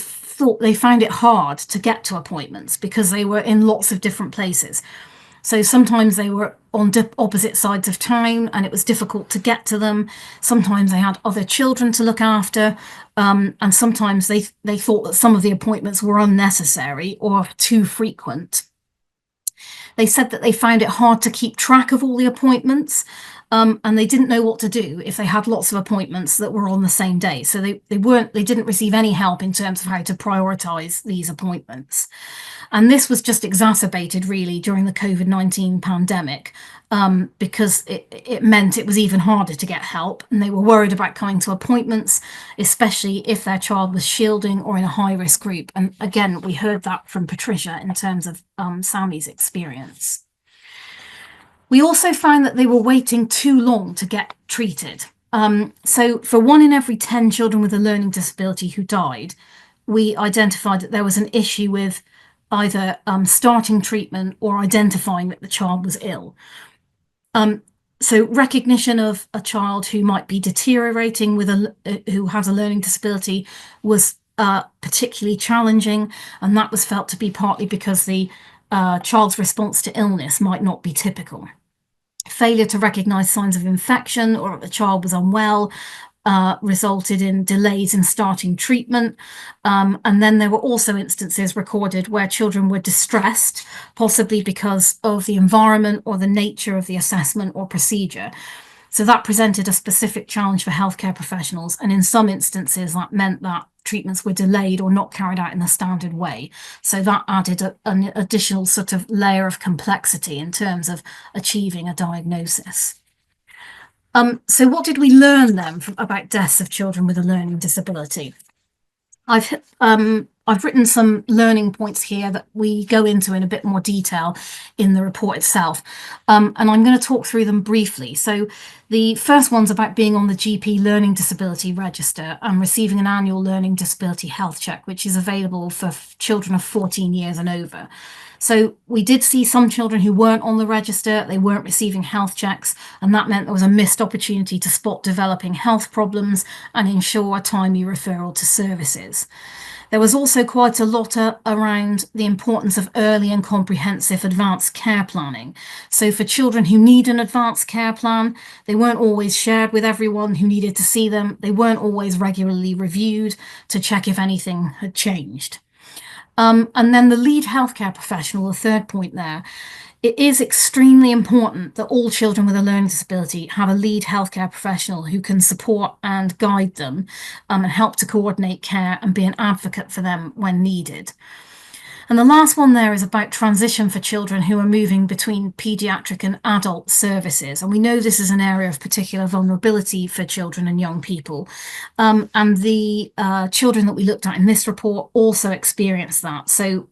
found it hard to get to appointments because they were in lots of different places. So sometimes they were on opposite sides of town and it was difficult to get to them. Sometimes they had other children to look after, and sometimes they thought that some of the appointments were unnecessary or too frequent. They said that they found it hard to keep track of all the appointments, and they didn't know what to do if they had lots of appointments that were on the same day. So they didn't receive any help in terms of how to prioritise these appointments. And this was just exacerbated really during the COVID-19 pandemic, because it meant it was even harder to get help, and they were worried about coming to appointments, especially if their child was shielding or in a high-risk group. And again, we heard that from Patricia in terms of Sammy's experience. We also found that they were waiting too long to get treated. So for 1 in every 10 children with a learning disability who died, we identified that there was an issue with either starting treatment or identifying that the child was ill. So recognition of a child who might be deteriorating with who has a learning disability was particularly challenging, and that was felt to be partly because the child's response to illness might not be typical. Failure to recognise signs of infection or that the child was unwell resulted in delays in starting treatment. And then there were also instances recorded where children were distressed, possibly because of the environment or the nature of the assessment or procedure. So that presented a specific challenge for healthcare professionals. And in some instances, that meant that treatments were delayed or not carried out in the standard way. So that added an additional sort of layer of complexity in terms of achieving a diagnosis. So what did we learn then about deaths of children with a learning disability? I've written some learning points here that we go into in a bit more detail in the report itself, and I'm going to talk through them briefly. So the first one's about being on the GP Learning Disability Register and receiving an annual learning disability health check, which is available for children of 14 years and over. So we did see some children who weren't on the register, they weren't receiving health checks, and that meant there was a missed opportunity to spot developing health problems and ensure a timely referral to services. There was also quite a lot around the importance of early and comprehensive advanced care planning. So for children who need an advanced care plan, they weren't always shared with everyone who needed to see them. They weren't always regularly reviewed to check if anything had changed. And then the lead healthcare professional, the third point there, it is extremely important that all children with a learning disability have a lead healthcare professional who can support and guide them and help to coordinate care and be an advocate for them when needed. And the last one there is about transition for children who are moving between paediatric and adult services. And we know this is an area of particular vulnerability for children and young people. And the children that we looked at in this report also experienced that. So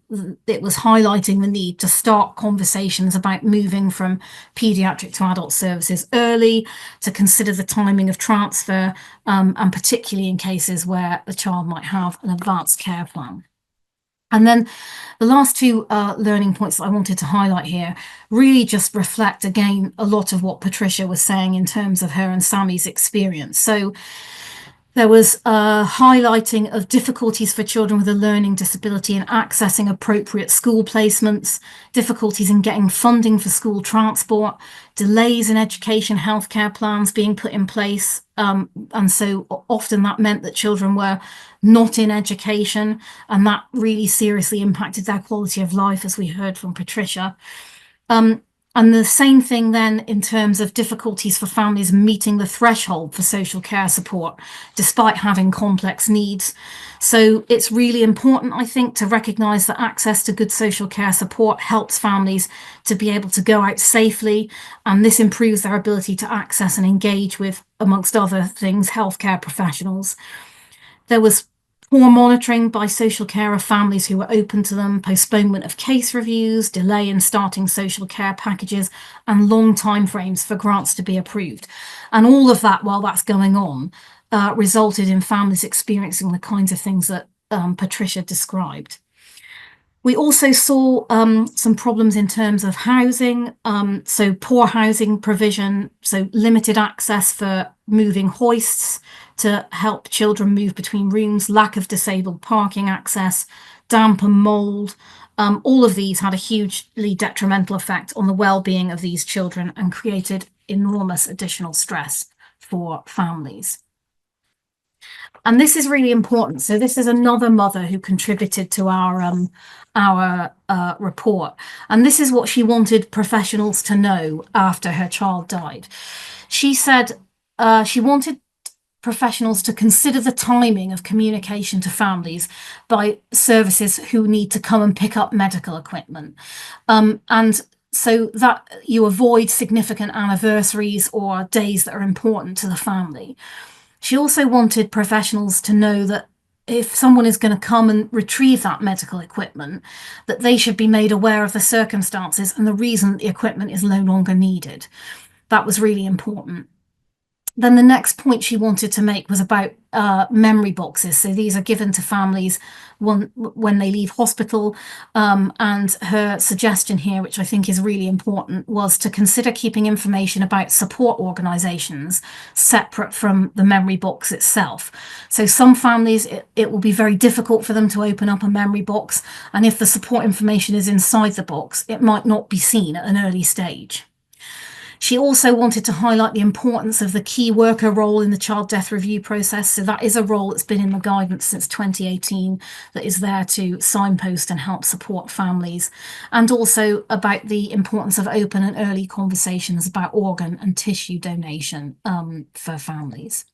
it was highlighting the need to start conversations about moving from paediatric to adult services early, to consider the timing of transfer, and particularly in cases where the child might have an advanced care plan. And then the last two learning points that I wanted to highlight here really just reflect, again, a lot of what Patricia was saying in terms of her and Sammy's experience. So there was highlighting of difficulties for children with a learning disability in accessing appropriate school placements, difficulties in getting funding for school transport, delays in education healthcare plans being put in place. And so often that meant that children were not in education, and that really seriously impacted their quality of life, as we heard from Patricia. And the same thing then in terms of difficulties for families meeting the threshold for social care support, despite having complex needs. So it's really important, I think, to recognise that access to good social care support helps families to be able to go out safely, and this improves their ability to access and engage with, amongst other things, healthcare professionals. There was poor monitoring by social care of families who were open to them, postponement of case reviews, delay in starting social care packages, and long timeframes for grants to be approved. And all of that, while that's going on, resulted in families experiencing the kinds of things that Patricia described. We also saw some problems in terms of housing, so poor housing provision, so limited access for moving hoists to help children move between rooms, lack of disabled parking access, damp and mould. All of these had a hugely detrimental effect on the well-being of these children and created enormous additional stress for families. And this is really important. So this is another mother who contributed to our report. And this is what she wanted professionals to know after her child died. She said she wanted professionals to consider the timing of communication to families by services who need to come and pick up medical equipment. And so that you avoid significant anniversaries or days that are important to the family. She also wanted professionals to know that if someone is going to come and retrieve that medical equipment, that they should be made aware of the circumstances and the reason the equipment is no longer needed. That was really important. Then the next point she wanted to make was about memory boxes. So these are given to families when they leave hospital. And her suggestion here, which I think is really important, was to consider keeping information about support organisations separate from the memory box itself. So some families, it will be very difficult for them to open up a memory box. And if the support information is inside the box, it might not be seen at an early stage. She also wanted to highlight the importance of the key worker role in the child death review process. So that is a role that's been in the guidance since 2018 that is there to signpost and help support families, and also about the importance of open and early conversations about organ and tissue donation for families.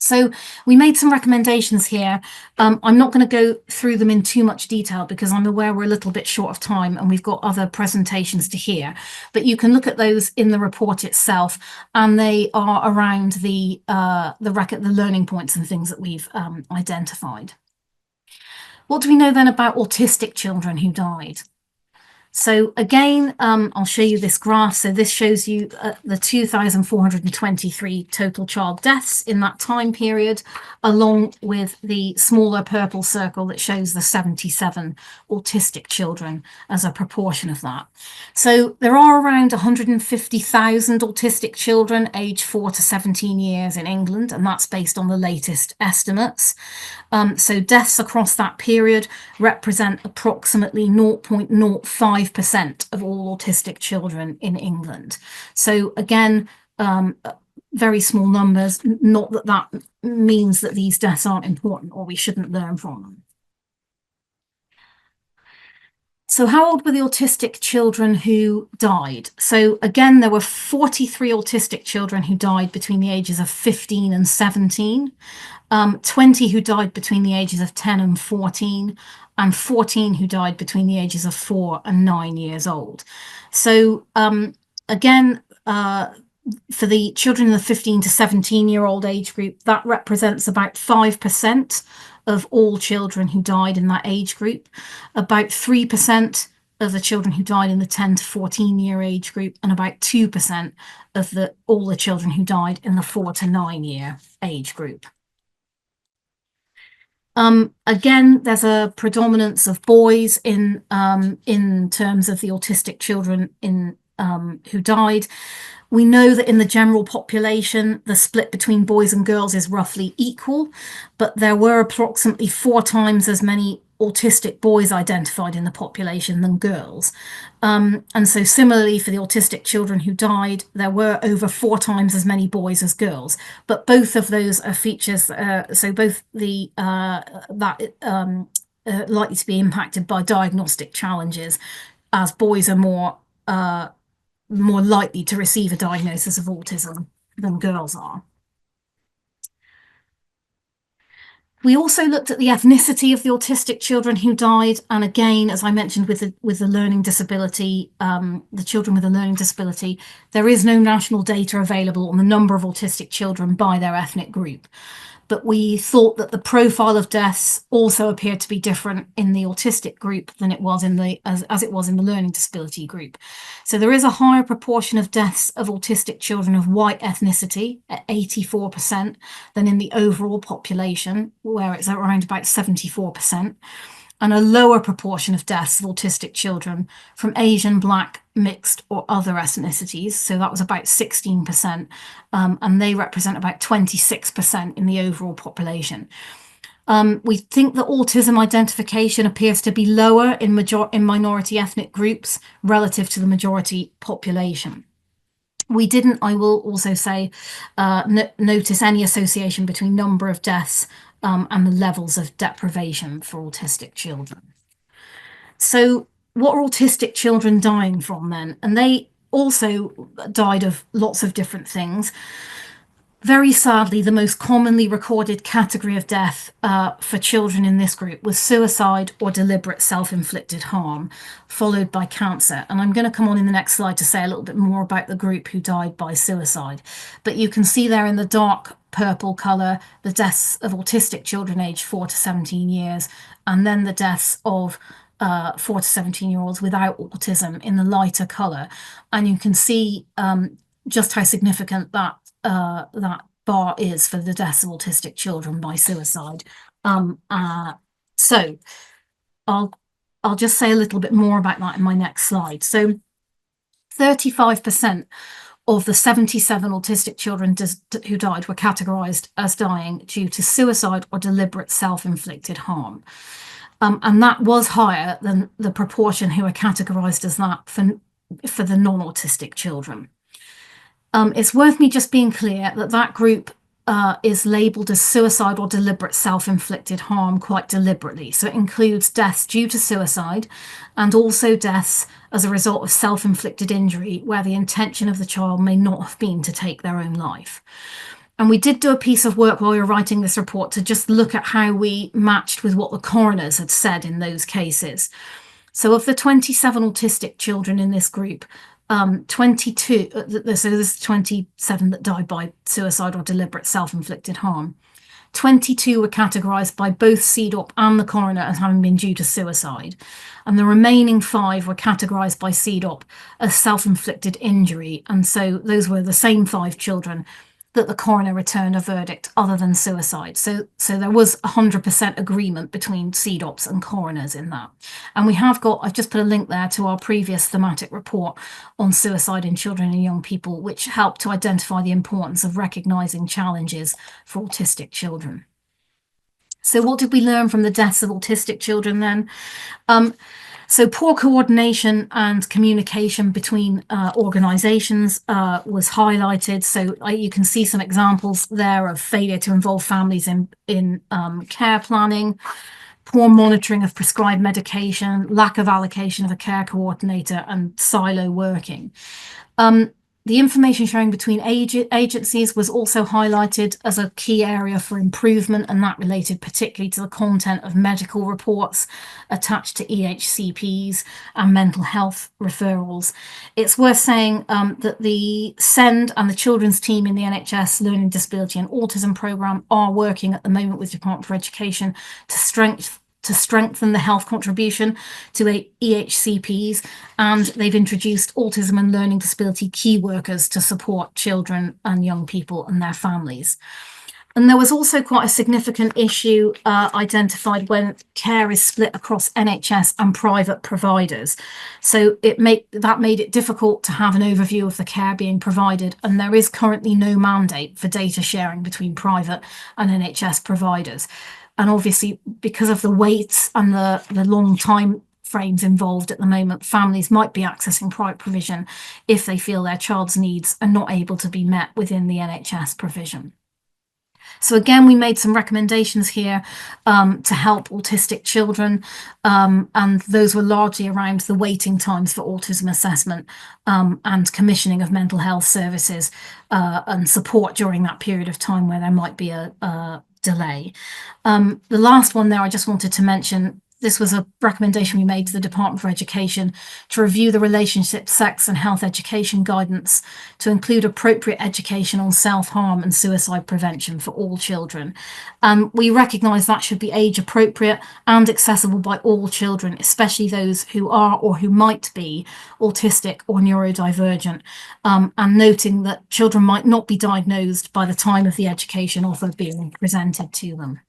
So we made some recommendations here. I'm not going to go through them in too much detail because I'm aware we're a little bit short of time and we've got other presentations to hear, but you can look at those in the report itself, and they are around the learning points and things that we've identified. What do we know then about autistic children who died? So again, I'll show you this graph. So this shows you the 2,423 total child deaths in that time period, along with the smaller purple circle that shows the 77 autistic children as a proportion of that. So there are around 150,000 autistic children aged 4 to 17 years in England, and that's based on the latest estimates. So deaths across that period represent approximately 0.05% of all autistic children in England. So again, very small numbers, not that that means that these deaths aren't important or we shouldn't learn from them. So how old were the autistic children who died? So again, there were 43 autistic children who died between the ages of 15 and 17, 20 who died between the ages of 10 and 14, and 14 who died between the ages of 4 and 9 years old. So again, for the children in the 15 to 17-year-old age group, that represents about 5% of all children who died in that age group, about 3% of the children who died in the 10 to 14-year age group, and about 2% of all the children who died in the 4 to 9-year age group. Again, there's a predominance of boys in terms of the autistic children who died. We know that in the general population, the split between boys and girls is roughly equal, but there were approximately 4 times as many autistic boys identified in the population than girls. And so similarly for the autistic children who died, there were over 4 times as many boys as girls, but both of those are features, so both the likely to be impacted by diagnostic challenges, as boys are more likely to receive a diagnosis of autism than girls are. We also looked at the ethnicity of the autistic children who died, and again, as I mentioned with the learning disability, the children with a learning disability, there is no national data available on the number of autistic children by their ethnic group. But we thought that the profile of deaths also appeared to be different in the autistic group than it was in as it was in the learning disability group. So there is a higher proportion of deaths of autistic children of white ethnicity at 84% than in the overall population, where it's around about 74%, and a lower proportion of deaths of autistic children from Asian, Black, mixed or other ethnicities. So that was about 16%, and they represent about 26% in the overall population. We think that autism identification appears to be lower in minority ethnic groups relative to the majority population. We didn't, I will also say, notice any association between number of deaths and the levels of deprivation for autistic children. So what are autistic children dying from then? And they also died of lots of different things. Very sadly, the most commonly recorded category of death for children in this group was suicide or deliberate self-inflicted harm, followed by cancer. And I'm going to come on in the next slide to say a little bit more about the group who died by suicide. But you can see there in the dark purple colour the deaths of autistic children aged 4 to 17 years, and then the deaths of 4 to 17-year-olds without autism in the lighter colour. And you can see just how significant that bar is for the deaths of autistic children by suicide. So I'll just say a little bit more about that in my next slide. So 35% of the 77 autistic children who died were categorised as dying due to suicide or deliberate self-inflicted harm. And that was higher than the proportion who are categorised as that for the non-autistic children. It's worth me just being clear that that group is labelled as suicide or deliberate self-inflicted harm quite deliberately. So it includes deaths due to suicide and also deaths as a result of self-inflicted injury where the intention of the child may not have been to take their own life. And we did do a piece of work while we were writing this report to just look at how we matched with what the coroners had said in those cases. So of the 27 autistic children in this group, 22, so there's 27 that died by suicide or deliberate self-inflicted harm. 22 were categorised by both CDOP and the coroner as having been due to suicide, and the remaining 5 were categorised by CDOP as self-inflicted injury, and so those were the same 5 children that the coroner returned a verdict other than suicide. So there was 100% agreement between CDOPs and coroners in that. And we have got, I've just put a link there to our previous thematic report on suicide in children and young people, which helped to identify the importance of recognising challenges for autistic children. So what did we learn from the deaths of autistic children then? So poor coordination and communication between organisations was highlighted. So you can see some examples there of failure to involve families in care planning, poor monitoring of prescribed medication, lack of allocation of a care coordinator, and silo working. The information sharing between agencies was also highlighted as a key area for improvement, and that related particularly to the content of medical reports attached to EHCPs and mental health referrals. It's worth saying that the SEND and the children's team in the NHS Learning Disability and Autism programme are working at the moment with the Department for Education to strengthen the health contribution to EHCPs, and they've introduced autism and learning disability key workers to support children and young people and their families. And there was also quite a significant issue identified when care is split across NHS and private providers. So that made it difficult to have an overview of the care being provided, and there is currently no mandate for data sharing between private and NHS providers. And obviously, because of the waits and the long time frames involved at the moment, families might be accessing private provision if they feel their child's needs are not able to be met within the NHS provision. So again, we made some recommendations here to help autistic children, and those were largely around the waiting times for autism assessment and commissioning of mental health services and support during that period of time where there might be a delay. The last one there I just wanted to mention, this was a recommendation we made to the Department for Education to review the relationship, sex and health education guidance to include appropriate education on self-harm and suicide prevention for all children. We recognise that should be age appropriate and accessible by all children, especially those who are or who might be autistic or neurodivergent, and noting that children might not be diagnosed by the time of the education offer being presented to them.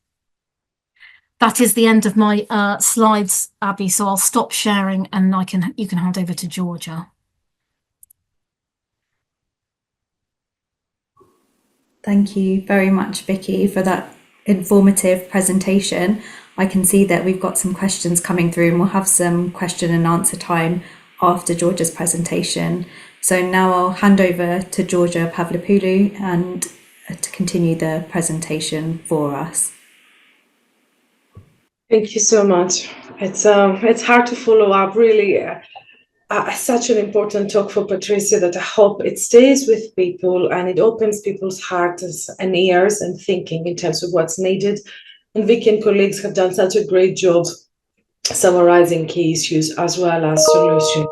That is the end of my slides, Abby, so I'll stop sharing and you can hand over to Georgia. Thank you very much, Vicky, for that informative presentation. I can see that we've got some questions coming through, and we'll have some question and answer time after Georgia's presentation. So now I'll hand over to Georgia Pavlopoulou and to continue the presentation for us. Thank you so much. It's hard to follow up, really. Such an important talk for Patricia that I hope it stays with people and it opens people's hearts and ears and thinking in terms of what's needed. And Vicky and colleagues have done such a great job summarizing key issues as well as solutions.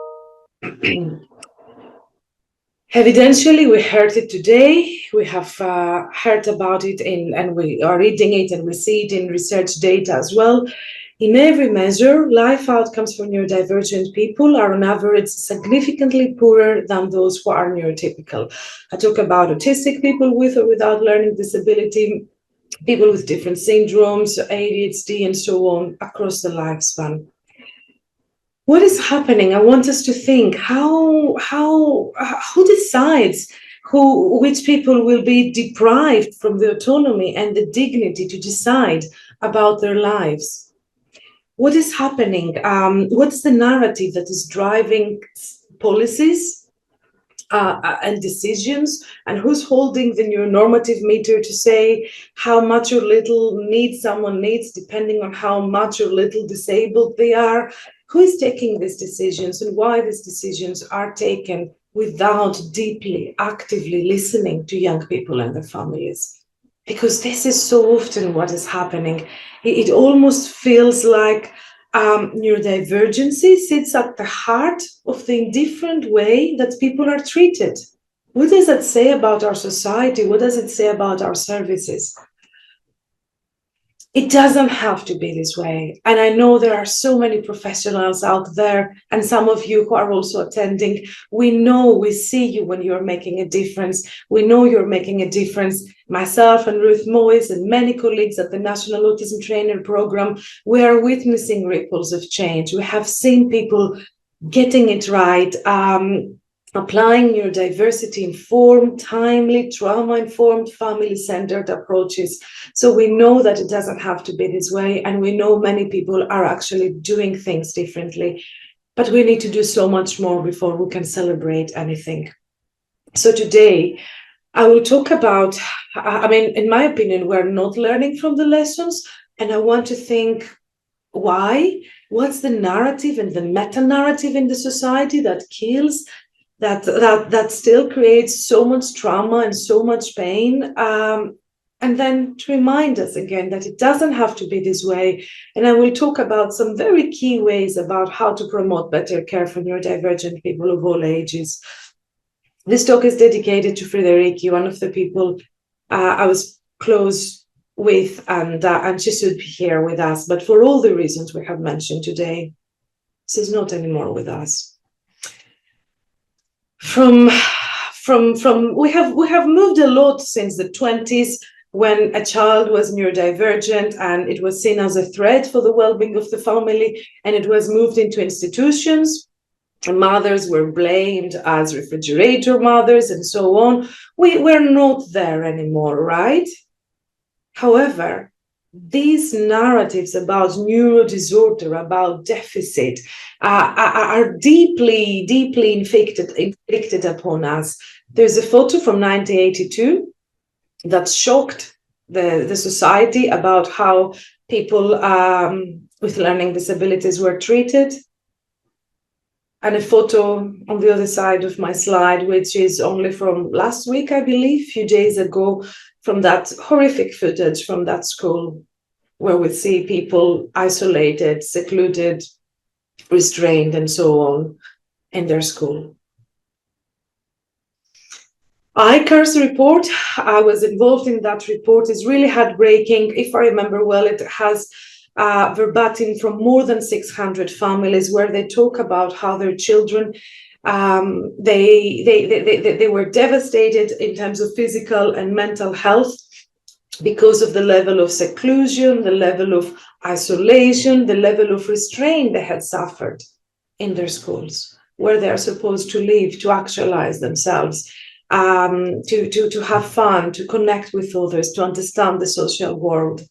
Evidentially, we heard it today. We have heard about it and we are reading it, and we see it in research data as well. In every measure, life outcomes for neurodivergent people are on average significantly poorer than those who are neurotypical. I talk about autistic people with or without learning disability, people with different syndromes, ADHD, and so on across the lifespan. What is happening? I want us to think who decides which people will be deprived from the autonomy and the dignity to decide about their lives? What is happening? What's the narrative that is driving policies and decisions, and who's holding the neuronormative meter to say how much or little need someone needs depending on how much or little disabled they are. Who is taking these decisions and why these decisions are taken without deeply, actively listening to young people and their families? Because this is so often what is happening. It almost feels like neurodivergency sits at the heart of the indifferent way that people are treated. What does that say about our society? What does it say about our services? It doesn't have to be this way. And I know there are so many professionals out there, and some of you who are also attending. We know, we see you when you're making a difference. We know you're making a difference. Myself and Ruth Moyes and many colleagues at the National Autism Trainer Program, we are witnessing ripples of change. We have seen people getting it right, applying neurodiversity-informed, timely, trauma-informed, family-centered approaches. So we know that it doesn't have to be this way, and we know many people are actually doing things differently. But we need to do so much more before we can celebrate anything. So today, I will talk about, in my opinion, we're not learning from the lessons, and I want to think why. What's the narrative and the meta-narrative in the society that kills, that still creates so much trauma and so much pain, and then to remind us again that it doesn't have to be this way. And I will talk about some very key ways about how to promote better care for neurodivergent people of all ages. This talk is dedicated to Friederike, one of the people I was close with, and she should be here with us. But for all the reasons we have mentioned today, she's not anymore with us. We have moved a lot since the 20s, when a child was neurodivergent and it was seen as a threat for the well-being of the family, and it was moved into institutions. And mothers were blamed as refrigerator mothers and so on. We're not there anymore, right? However, these narratives about neurodisorder, about deficit, are deeply, deeply inflicted upon us. There's a photo from 1982 that shocked the society about how people with learning disabilities were treated. And a photo on the other side of my slide, which is only from last week, I believe, a few days ago, from that horrific footage from that school, where we see people isolated, secluded, restrained, and so on in their school. ICAR's report, I was involved in that report, is really heartbreaking. If I remember well, it has verbatim from more than 600 families where they talk about how their children, they were devastated in terms of physical and mental health because of the level of seclusion, the level of isolation, the level of restraint they had suffered in their schools, where they are supposed to live, to actualize themselves, to have fun, to connect with others, to understand the social world.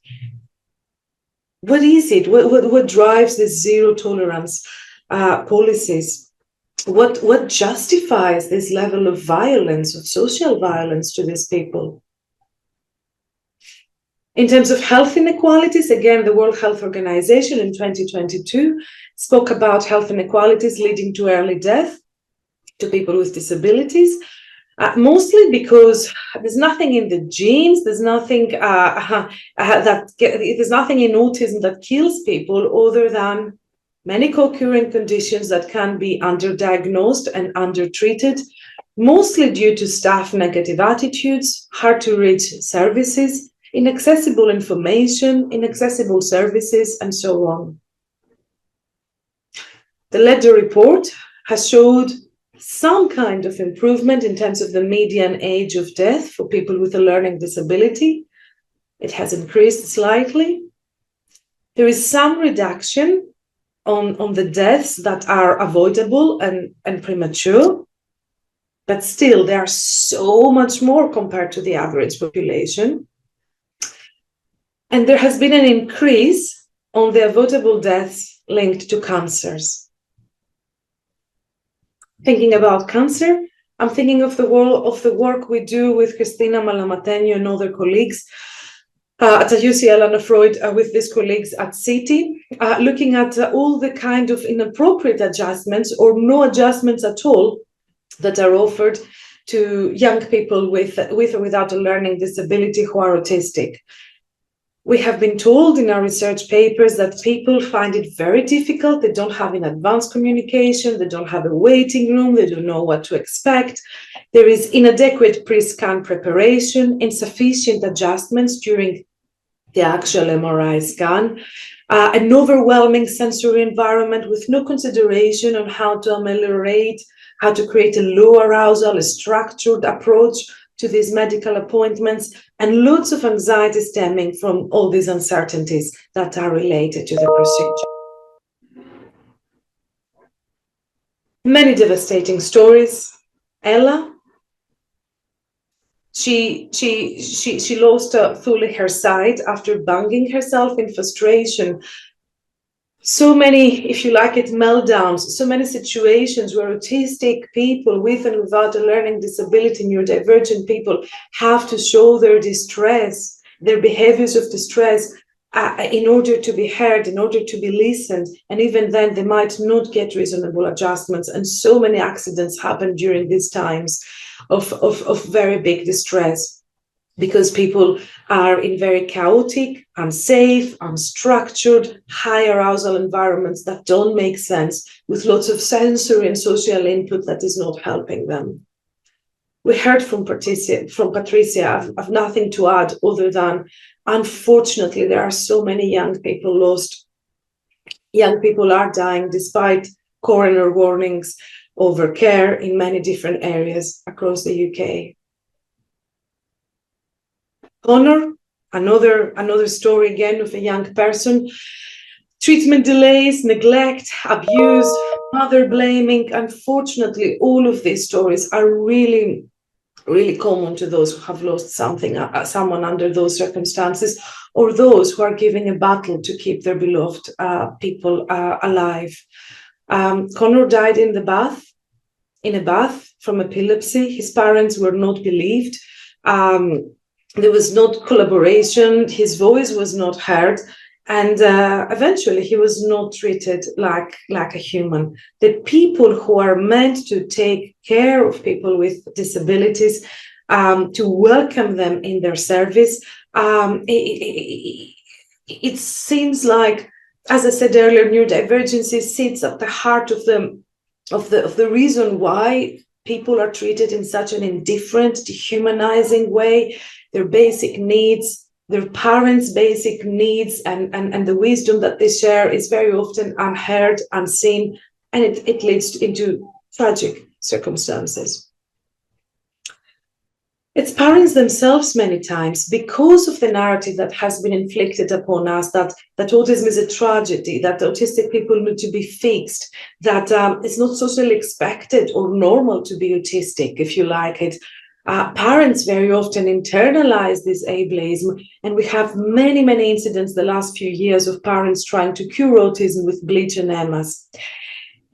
What is it? What drives this zero tolerance policies? What justifies this level of violence, of social violence to these people? In terms of health inequalities, again, the World Health Organization in 2022 spoke about health inequalities leading to early death to people with disabilities. Mostly because there's nothing in the genes, there's nothing there's nothing in autism that kills people other than many co-occurring conditions that can be underdiagnosed and undertreated, mostly due to staff negative attitudes, hard to reach services, inaccessible information, inaccessible services, and so on. The Ledger report has showed some kind of improvement in terms of the median age of death for people with a learning disability. It has increased slightly. There is some reduction on the deaths that are avoidable and premature, but still there are so much more compared to the average population. And there has been an increase on the avoidable deaths linked to cancers. Thinking about cancer, I'm thinking of the work we do with Cristina Malamateño and other colleagues at UCL Anna Freud with these colleagues at City, looking at all the kind of inappropriate adjustments or no adjustments at all that are offered to young people with or without a learning disability who are autistic. We have been told in our research papers that people find it very difficult. They don't have an advanced communication. They don't have a waiting room. They don't know what to expect. There is inadequate pre-scan preparation, insufficient adjustments during the actual MRI scan, an overwhelming sensory environment with no consideration on how to ameliorate, how to create a low arousal, a structured approach to these medical appointments, and lots of anxiety stemming from all these uncertainties that are related to the procedure. Many devastating stories. Ella, she lost fully her sight after banging herself in frustration. So many, if you like it, meltdowns, so many situations where autistic people with and without a learning disability, neurodivergent people have to show their distress, their behaviors of distress in order to be heard, in order to be listened. And even then they might not get reasonable adjustments. And so many accidents happen during these times of very big distress, because people are in very chaotic, unsafe, unstructured, high arousal environments that don't make sense, with lots of sensory and social input that is not helping them. We heard from Patricia. I've nothing to add other than, unfortunately, there are so many young people lost. Young people are dying despite coroner warnings over care in many different areas across the UK. Connor, another story again of a young person. Treatment delays, neglect, abuse, mother blaming. Unfortunately, all of these stories are really, really common to those who have lost someone under those circumstances, or those who are giving a battle to keep their beloved people alive. Connor died in a bath from epilepsy. His parents were not believed. There was not collaboration, his voice was not heard, and eventually he was not treated like a human. The people who are meant to take care of people with disabilities, to welcome them in their service, it seems like, as I said earlier, neurodivergency sits at the heart of the reason why people are treated in such an indifferent, dehumanizing way. Their basic needs, their parents' basic needs, and the wisdom that they share is very often unheard, unseen, and it leads into tragic circumstances. It's parents themselves many times, because of the narrative that has been inflicted upon us, that autism is a tragedy, that autistic people need to be fixed, that it's not socially expected or normal to be autistic, if you like it. Parents very often internalize this ableism, and we have many incidents the last few years of parents trying to cure autism with bleach and enemas.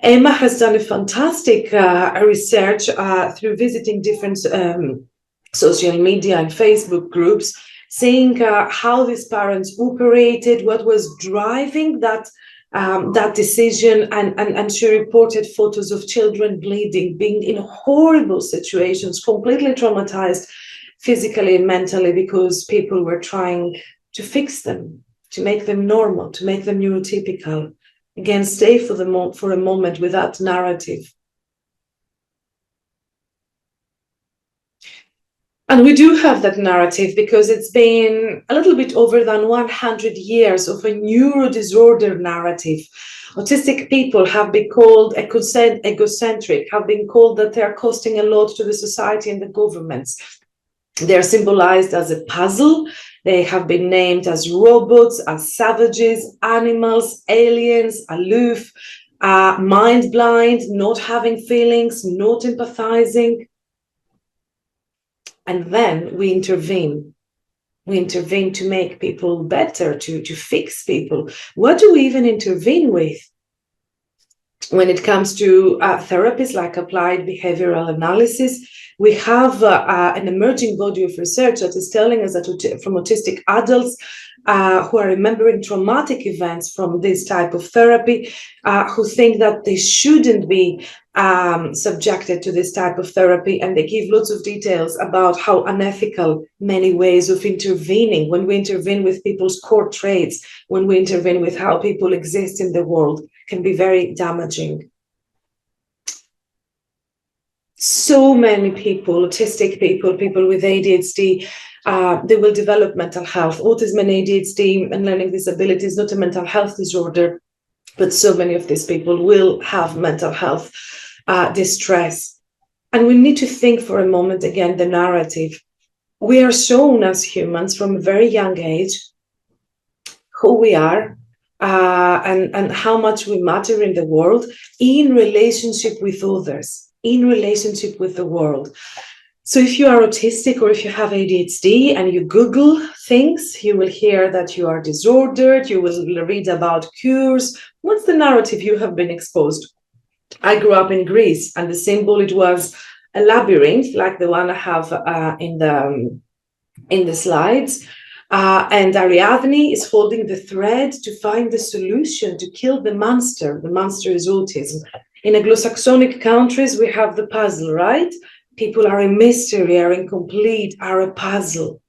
Emma has done a fantastic research through visiting different social media and Facebook groups, seeing how these parents operated, what was driving that decision, and she reported photos of children bleeding, being in horrible situations, completely traumatized physically and mentally, because people were trying to fix them, to make them normal, to make them neurotypical. Again, stay for a moment with that narrative. And we do have that narrative because it's been a little bit over than 100 years of a neurodisorder narrative. Autistic people have been called egocentric, have been called that they are costing a lot to the society and the governments. They're symbolized as a puzzle. They have been named as robots, as savages, animals, aliens, aloof, mind blind, not having feelings, not empathizing. And then we intervene. We intervene to make people better, to fix people. What do we even intervene with? when it comes to therapies like applied behavioral analysis, we have an emerging body of research that is telling us that from autistic adults who are remembering traumatic events from this type of therapy, who think that they shouldn't be subjected to this type of therapy, and they give lots of details about how unethical many ways of intervening, when we intervene with people's core traits, when we intervene with how people exist in the world, can be very damaging. So many people, autistic people, people with ADHD, they will develop mental health. Autism and ADHD and learning disability is not a mental health disorder, but so many of these people will have mental health distress. And we need to think for a moment again the narrative. We are shown as humans from a very young age who we are, and how much we matter in the world in relationship with others, in relationship with the world. So if you are autistic or if you have ADHD and you Google things, you will hear that you are disordered, you will read about cures. What's the narrative you have been exposed? I grew up in Greece, and the symbol, it was a labyrinth like the one I have in the slides. And Ariadne is holding the thread to find the solution to kill the monster. The monster is autism. In Anglo-Saxonic countries, we have the puzzle, right? People are a mystery, are incomplete, are a puzzle.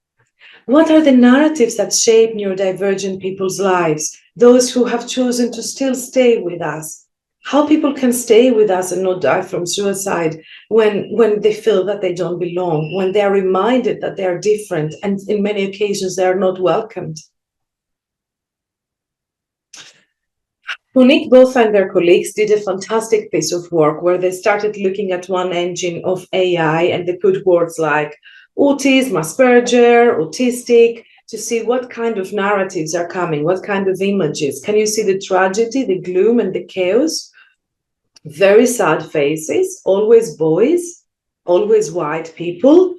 What are the narratives that shape neurodivergent people's lives? Those who have chosen to still stay with us. How people can stay with us and not die from suicide when they feel that they don't belong, when they are reminded that they are different, and in many occasions they are not welcomed. Monique Botha and their colleagues did a fantastic piece of work where they started looking at one engine of AI, and they put words like autism, Asperger, autistic, to see what kind of narratives are coming, what kind of images. Can you see the tragedy, the gloom, and the chaos? Very sad faces, always boys, always white people,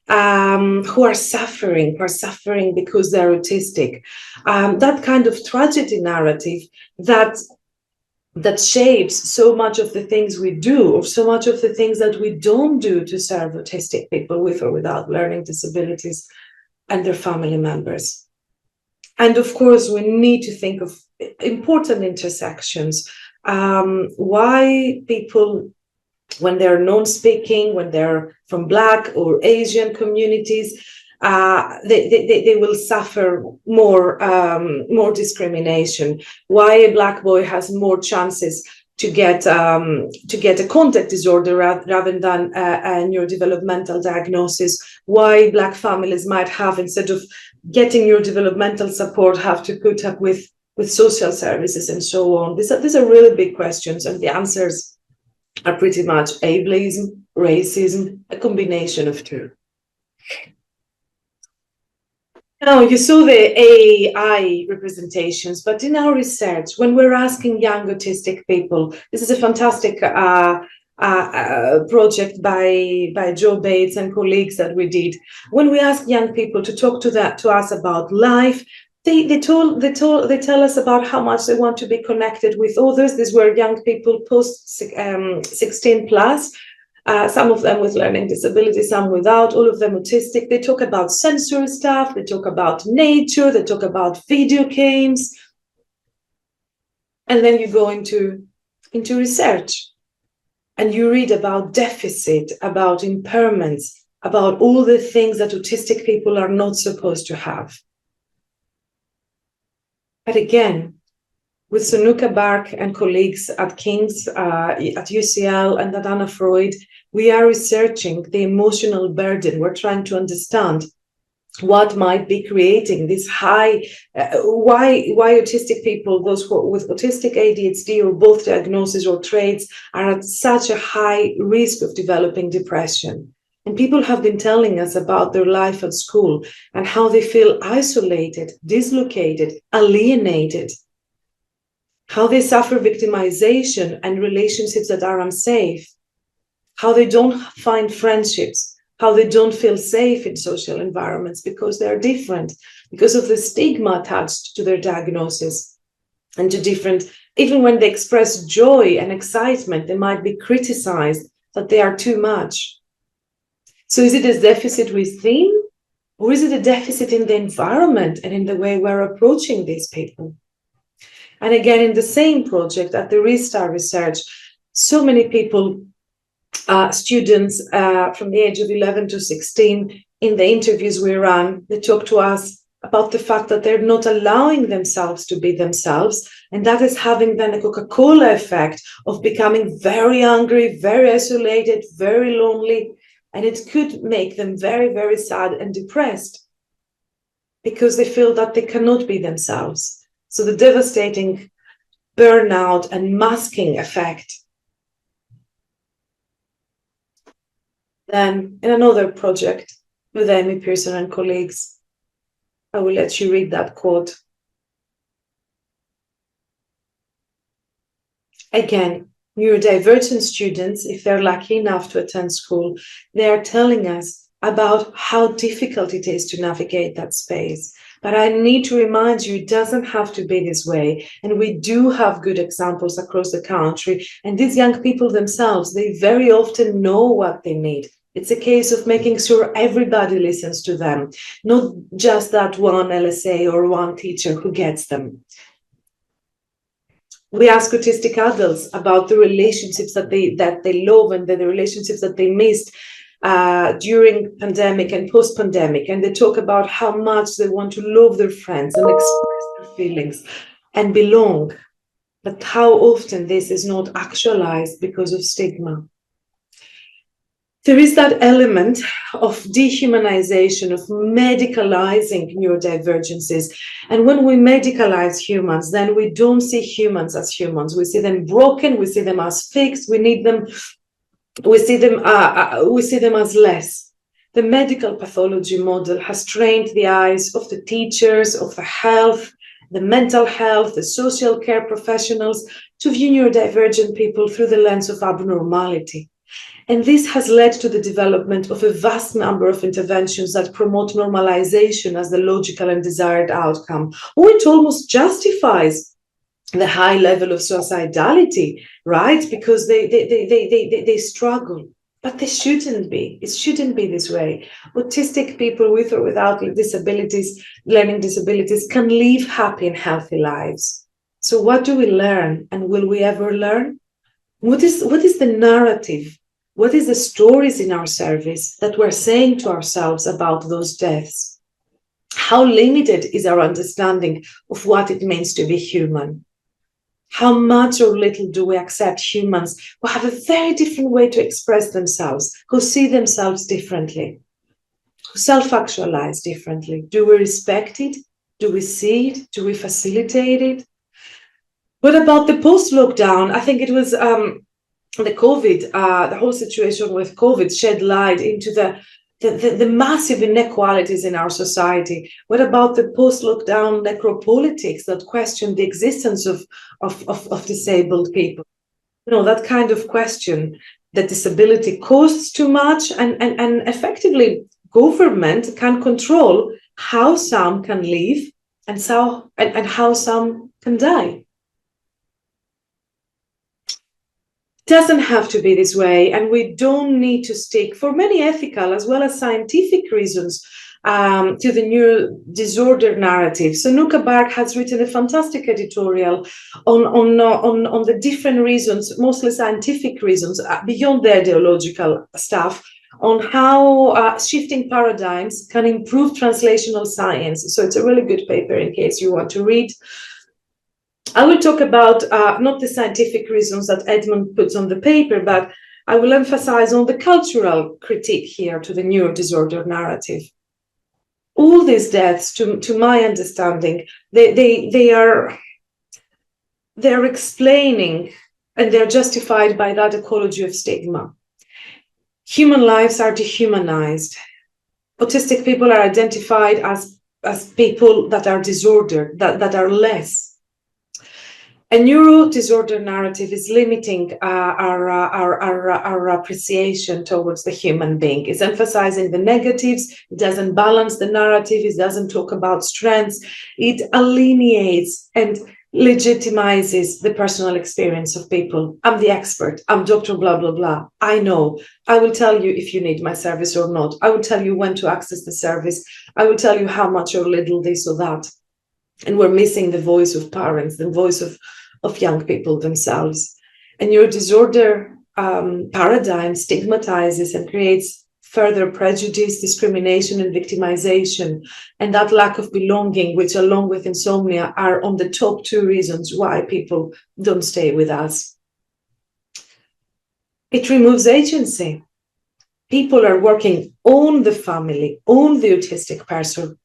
who are suffering because they're autistic. That kind of tragedy narrative that shapes so much of the things we do, or so much of the things that we don't do to serve autistic people with or without learning disabilities and their family members. And of course, we need to think of important intersections. Why people, when they're non-speaking, when they're from Black or Asian communities, they will suffer more discrimination. Why a Black boy has more chances to get a contact disorder rather than a neurodevelopmental diagnosis. Why Black families might have, instead of getting neurodevelopmental support, have to put up with social services and so on. These are really big questions, and the answers are pretty much ableism, racism, a combination of two. Now, you saw the AI representations, but in our research, when we're asking young autistic people, this is a fantastic project by Joe Bates and colleagues that we did. When we ask young people to talk to us about life, they tell us about how much they want to be connected with others. These were young people post 16 plus. Some of them with learning disabilities, some without, all of them autistic. They talk about sensory stuff, they talk about nature, they talk about video games. And then you go into research and you read about deficit, about impairments, about all the things that autistic people are not supposed to have. But again, with Sunuka Bark and colleagues at King's, at UCL, and at Anna Freud, we are researching the emotional burden. We're trying to understand what might be creating this high, why autistic people, those who with autistic ADHD or both diagnoses or traits, are at such a high risk of developing depression. And people have been telling us about their life at school and how they feel isolated, dislocated, alienated, how they suffer victimization and relationships that are unsafe, how they don't find friendships, how they don't feel safe in social environments because they're different, because of the stigma attached to their diagnosis and to different Even when they express joy and excitement, they might be criticized that they are too much. So is it a deficit within, or is it a deficit in the environment and in the way we're approaching these people? And again, in the same project at the Restart Research, so many people, students from the age of 11 to 16, in the interviews we ran, they talked to us about the fact that they're not allowing themselves to be themselves, and that is having then a Coca-Cola effect of becoming very angry, very isolated, very lonely, and it could make them very, very sad and depressed because they feel that they cannot be themselves. So the devastating burnout and masking effect. Then in another project with Amy Pearson and colleagues, I will let you read that quote. Again, neurodivergent students, if they're lucky enough to attend school, they are telling us about how difficult it is to navigate that space. But I need to remind you, it doesn't have to be this way. And we do have good examples across the country. And these young people themselves, they very often know what they need. It's a case of making sure everybody listens to them, not just that one LSA or one teacher who gets them. We ask autistic adults about the relationships that they love and the relationships that they missed during pandemic and post-pandemic, and they talk about how much they want to love their friends and express their feelings and belong, but how often this is not actualized because of stigma. There is that element of dehumanization, of medicalizing neurodivergences. And when we medicalize humans, then we don't see humans as humans. We see them broken, we see them as fixed, we need them, we see them as less. The medical pathology model has trained the eyes of the teachers, of the health, the mental health, the social care professionals to view neurodivergent people through the lens of abnormality. And this has led to the development of a vast number of interventions that promote normalization as the logical and desired outcome, or it almost justifies the high level of suicidality, right? Because they struggle, but they shouldn't be. It shouldn't be this way. Autistic people with or without disabilities, learning disabilities, can live happy and healthy lives. So what do we learn, and will we ever learn? What is the narrative? What is the stories in our service that we're saying to ourselves about those deaths? How limited is our understanding of what it means to be human? How much or little do we accept humans who have a very different way to express themselves, who see themselves differently, who self-actualize differently? Do we respect it? Do we see it? Do we facilitate it? What about the post-lockdown? I think it was the COVID, the whole situation with COVID shed light into the massive inequalities in our society. What about the post-lockdown necropolitics that question the existence of disabled people? You know, that kind of question, that disability costs too much, and effectively government can control how some can live and how some can die. Doesn't have to be this way, and we don't need to stick, for many ethical as well as scientific reasons, to the neurodisorder narrative. So Nuka Bark has written a fantastic editorial on the different reasons, mostly scientific reasons, beyond the ideological stuff, on how shifting paradigms can improve translational science. So it's a really good paper in case you want to read. I will talk about not the scientific reasons that Edmund puts on the paper, but I will emphasize on the cultural critique here to the neurodisorder narrative. All these deaths, to my understanding, they're explaining, and they're justified by that ecology of stigma. Human lives are dehumanized. Autistic people are identified as people that are disordered, that are less. A neurodisorder narrative is limiting our appreciation towards the human being. It's emphasizing the negatives. It doesn't balance the narrative. It doesn't talk about strengths. It alienates and legitimizes the personal experience of people. I'm the expert. I'm Dr. blah, blah, blah. I know. I will tell you if you need my service or not. I will tell you when to access the service. I will tell you how much or little this or that. And we're missing the voice of parents, the voice of young people themselves. And your disorder paradigm stigmatizes and creates further prejudice, discrimination, and victimization. And that lack of belonging, which along with insomnia are on the top 2 reasons why people don't stay with us. It removes agency. People are working on the family, on the autistic person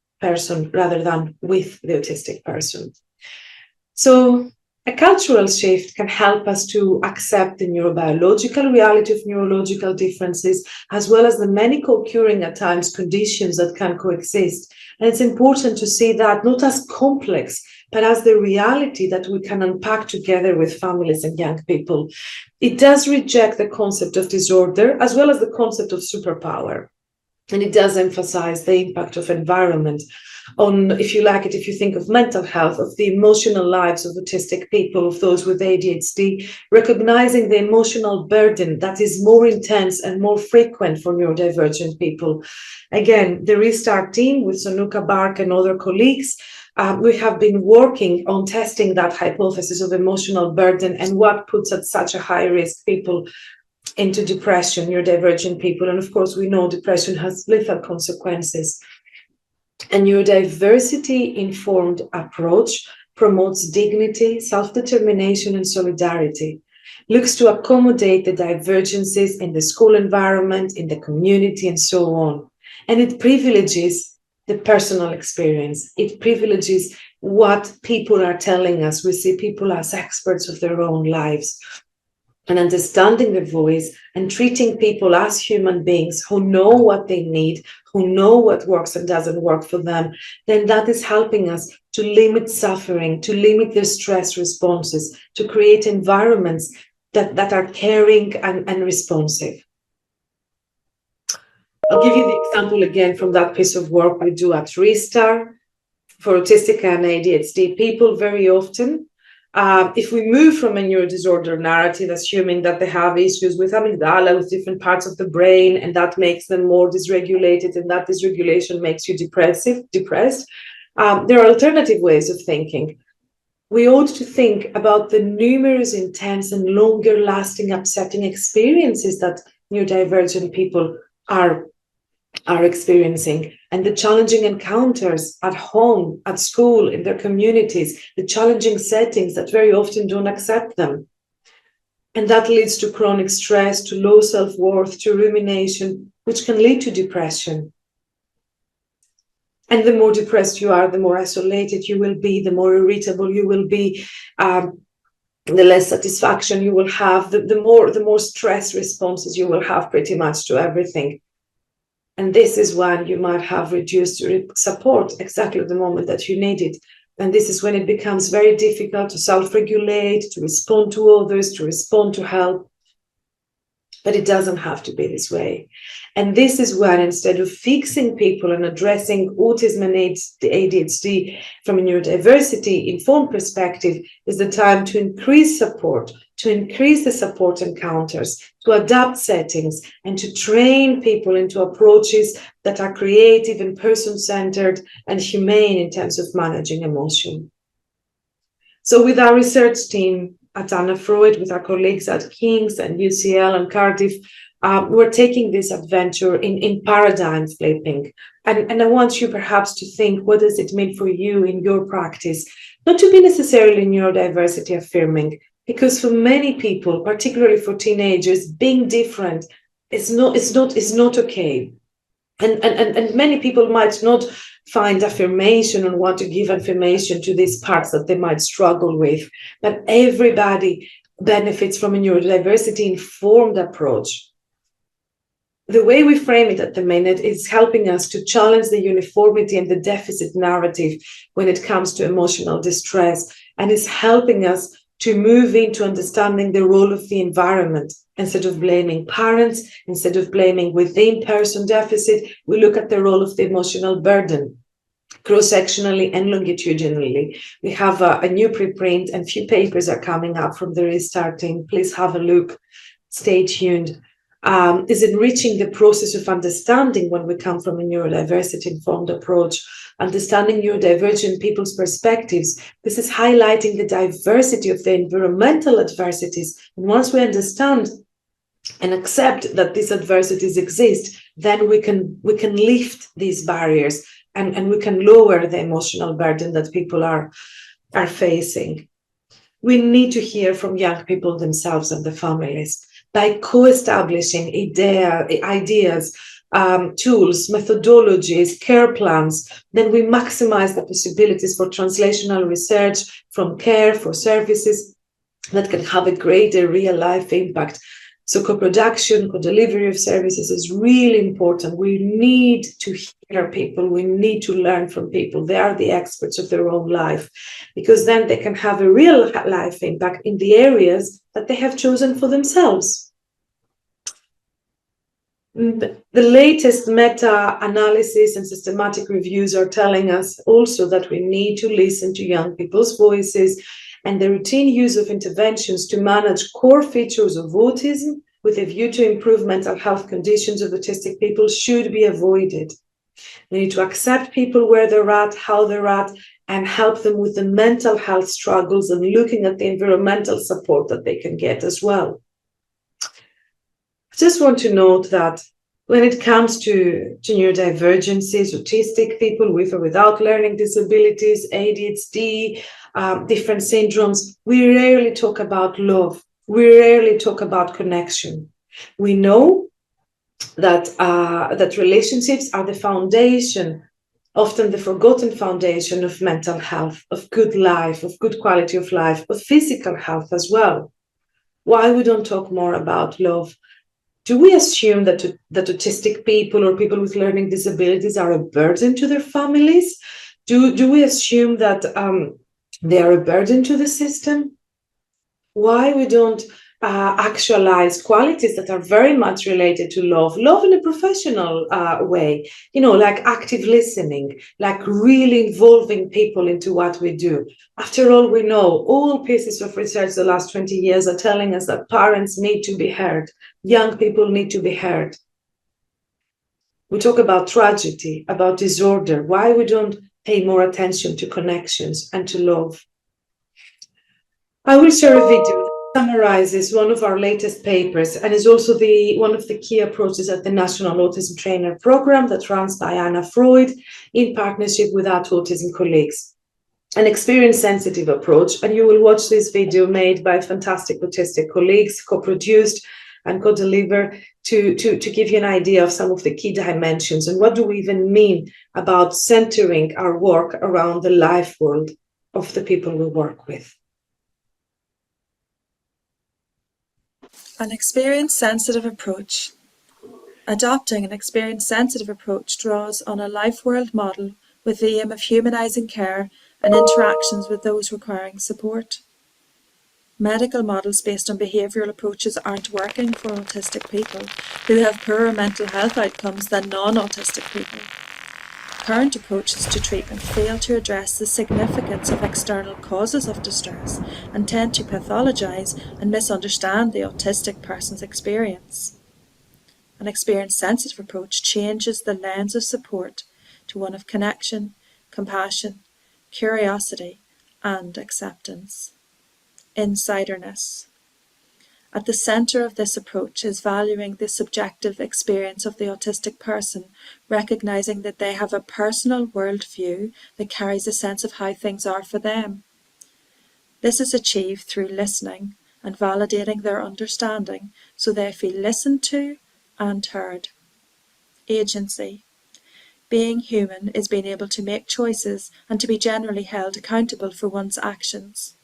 rather than with the autistic person. So a cultural shift can help us to accept the neurobiological reality of neurological differences, as well as the many co-occurring at times conditions that can coexist. And it's important to see that not as complex, but as the reality that we can unpack together with families and young people. It does reject the concept of disorder, as well as the concept of superpower. And it does emphasize the impact of environment on, if you like it, if you think of mental health, of the emotional lives of autistic people, of those with ADHD, recognizing the emotional burden that is more intense and more frequent for neurodivergent people. Again, the Restart team with Sonuka Bark and other colleagues, we have been working on testing that hypothesis of emotional burden and what puts at such a high risk people into depression, neurodivergent people. And of course, we know depression has lethal consequences. A neurodiversity-informed approach promotes dignity, self-determination, and solidarity, looks to accommodate the divergences in the school environment, in the community, and so on. And it privileges the personal experience. It privileges what people are telling us. We see people as experts of their own lives. And understanding the voice and treating people as human beings who know what they need, who know what works and doesn't work for them, then that is helping us to limit suffering, to limit their stress responses, to create environments that are caring and responsive. I'll give you the example again from that piece of work we do at Restart for autistic and ADHD people very often. If we move from a neurodisorder narrative, assuming that they have issues with amygdala, with different parts of the brain, and that makes them more dysregulated, and that dysregulation makes you depressed, there are alternative ways of thinking. We ought to think about the numerous intense and longer lasting upsetting experiences that neurodivergent people are experiencing, and the challenging encounters at home, at school, in their communities, the challenging settings that very often don't accept them. And that leads to chronic stress, to low self-worth, to rumination, which can lead to depression. And the more depressed you are, the more isolated you will be, the more irritable you will be, the less satisfaction you will have, the more stress responses you will have pretty much to everything. And this is when you might have reduced support exactly at the moment that you need it. And this is when it becomes very difficult to self-regulate, to respond to others, to respond to help. But it doesn't have to be this way. And this is when, instead of fixing people and addressing autism and ADHD from a neurodiversity-informed perspective, is the time to increase support, to increase the support encounters, to adapt settings, and to train people into approaches that are creative and person-centered and humane in terms of managing emotion. So with our research team at Anna Freud, with our colleagues at King's and UCL and Cardiff, we're taking this adventure in paradigm flipping. And I want you perhaps to think, what does it mean for you in your practice? Not to be necessarily neurodiversity affirming, because for many people, particularly for teenagers, being different is not okay. And many people might not find affirmation and want to give affirmation to these parts that they might struggle with. But everybody benefits from a neurodiversity-informed approach. The way we frame it at the minute is helping us to challenge the uniformity and the deficit narrative when it comes to emotional distress, and is helping us to move into understanding the role of the environment. Instead of blaming parents, instead of blaming within person deficit, we look at the role of the emotional burden. cross-sectionally and longitudinally. We have a new preprint and few papers are coming up from the restarting. Please have a look. Stay tuned. Is enriching the process of understanding when we come from a neurodiversity-informed approach, understanding neurodivergent people's perspectives. This is highlighting the diversity of the environmental adversities. And once we understand and accept that these adversities exist, then we can lift these barriers and we can lower the emotional burden that people are facing. We need to hear from young people themselves and the families. By co-establishing ideas, tools, methodologies, care plans, then we maximize the possibilities for translational research from care for services that can have a greater real-life impact. So co-production, co-delivery of services is really important. We need to hear people. We need to learn from people. They are the experts of their own life, because then they can have a real life impact in the areas that they have chosen for themselves. The latest meta-analysis and systematic reviews are telling us also that we need to listen to young people's voices, and the routine use of interventions to manage core features of autism with a view to improve mental health conditions of autistic people should be avoided. We need to accept people where they're at, how they're at, and help them with the mental health struggles and looking at the environmental support that they can get as well. I just want to note that when it comes to neurodivergencies, autistic people with or without learning disabilities, ADHD, different syndromes, we rarely talk about love. We rarely talk about connection. We know that that relationships are the foundation, often the forgotten foundation of mental health, of good life, of good quality of life, of physical health as well. Why we don't talk more about love? Do we assume that autistic people or people with learning disabilities are a burden to their families? Do we assume that they are a burden to the system? Why we don't actualize qualities that are very much related to love in a professional way, like active listening, like really involving people into what we do. After all, we know all pieces of research the last 20 years are telling us that parents need to be heard, young people need to be heard. We talk about tragedy, about disorder. Why we don't pay more attention to connections and to love? I will share a video that summarizes one of our latest papers and is also one of the key approaches at the National Autism Trainer Program that runs by Anna Freud in partnership with our autism colleagues. An experience-sensitive approach, and you will watch this video made by fantastic autistic colleagues, co-produced and co-delivered to give you an idea of some of the key dimensions and what do we even mean about centering our work around the life world of the people we work with. An experience-sensitive approach. Adopting an experience-sensitive approach draws on a life-world model with the aim of humanising care and interactions with those requiring support. Medical models based on behavioural approaches aren't working for autistic people who have poorer mental health outcomes than non-autistic people. Current approaches to treatment fail to address the significance of external causes of distress and tend to pathologise and misunderstand the autistic person's experience. An experience-sensitive approach changes the lens of support to one of connection, compassion, curiosity, and acceptance. Insiderness. At the centre of this approach is valuing the subjective experience of the autistic person, recognising that they have a personal worldview that carries a sense of how things are for them. This is achieved through listening and validating their understanding so they feel listened to and heard. Agency. Being human is being able to make choices and to be generally held accountable for one's actions.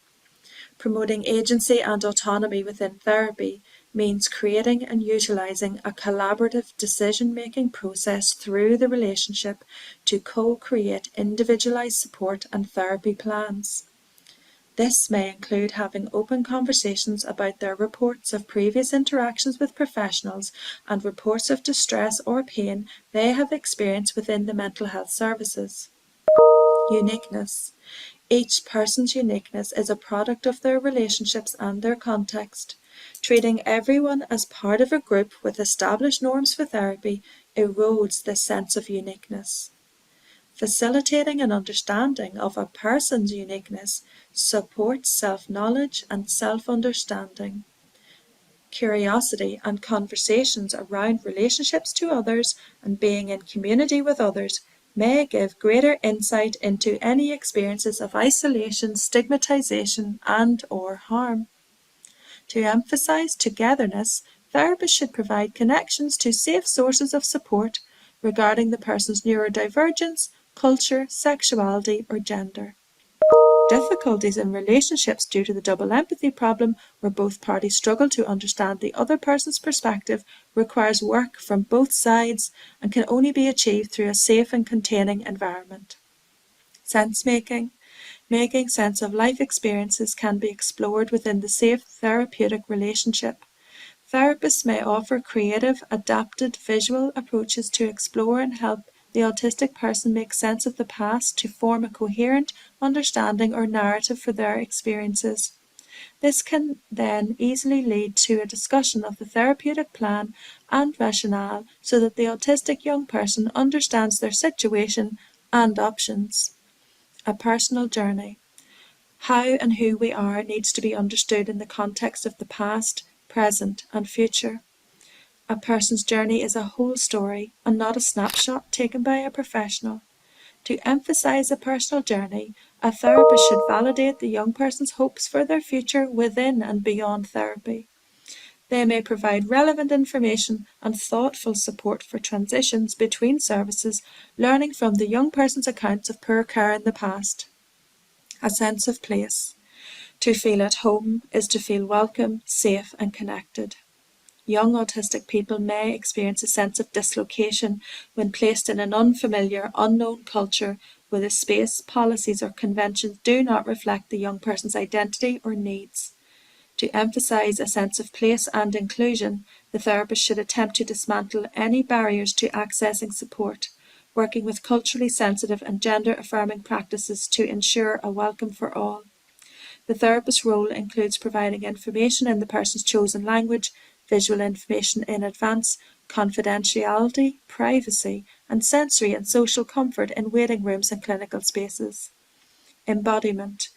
Promoting agency and autonomy within therapy means creating and utilising a collaborative decision-making process through the relationship to co-create individualised support and therapy plans. This may include having open conversations about their reports of previous interactions with professionals and reports of distress or pain they have experienced within the mental health services. Uniqueness. Each person's uniqueness is a product of their relationships and their context. Treating everyone as part of a group with established norms for therapy erodes this sense of uniqueness. Facilitating an understanding of a person's uniqueness supports self-knowledge and self-understanding. Curiosity and conversations around relationships to others and being in community with others may give greater insight into any experiences of isolation, stigmatization, and/or harm. To emphasize togetherness, therapists should provide connections to safe sources of support regarding the person's neurodivergence, culture, sexuality, or gender. Difficulties in relationships due to the double empathy problem, where both parties struggle to understand the other person's perspective, requires work from both sides and can only be achieved through a safe and containing environment. Sense-making. Making sense of life experiences can be explored within the safe therapeutic relationship. Therapists may offer creative, adapted visual approaches to explore and help the autistic person make sense of the past to form a coherent understanding or narrative for their experiences. This can then easily lead to a discussion of the therapeutic plan and rationale so that the autistic young person understands their situation and options. A personal journey. How and who we are needs to be understood in the context of the past, present, and future. A person's journey is a whole story and not a snapshot taken by a professional. To emphasize a personal journey, a therapist should validate the young person's hopes for their future within and beyond therapy. They may provide relevant information and thoughtful support for transitions between services, learning from the young person's accounts of poor care in the past. A sense of place. To feel at home is to feel welcome, safe, and connected. Young autistic people may experience a sense of dislocation when placed in an unfamiliar, unknown culture where the space, policies, or conventions do not reflect the young person's identity or needs. To emphasize a sense of place and inclusion, the therapist should attempt to dismantle any barriers to accessing support, working with culturally sensitive and gender-affirming practices to ensure a welcome for all. The therapist's role includes providing information in the person's chosen language, visual information in advance, confidentiality, privacy, and sensory and social comfort in waiting rooms and clinical spaces. Embodiment.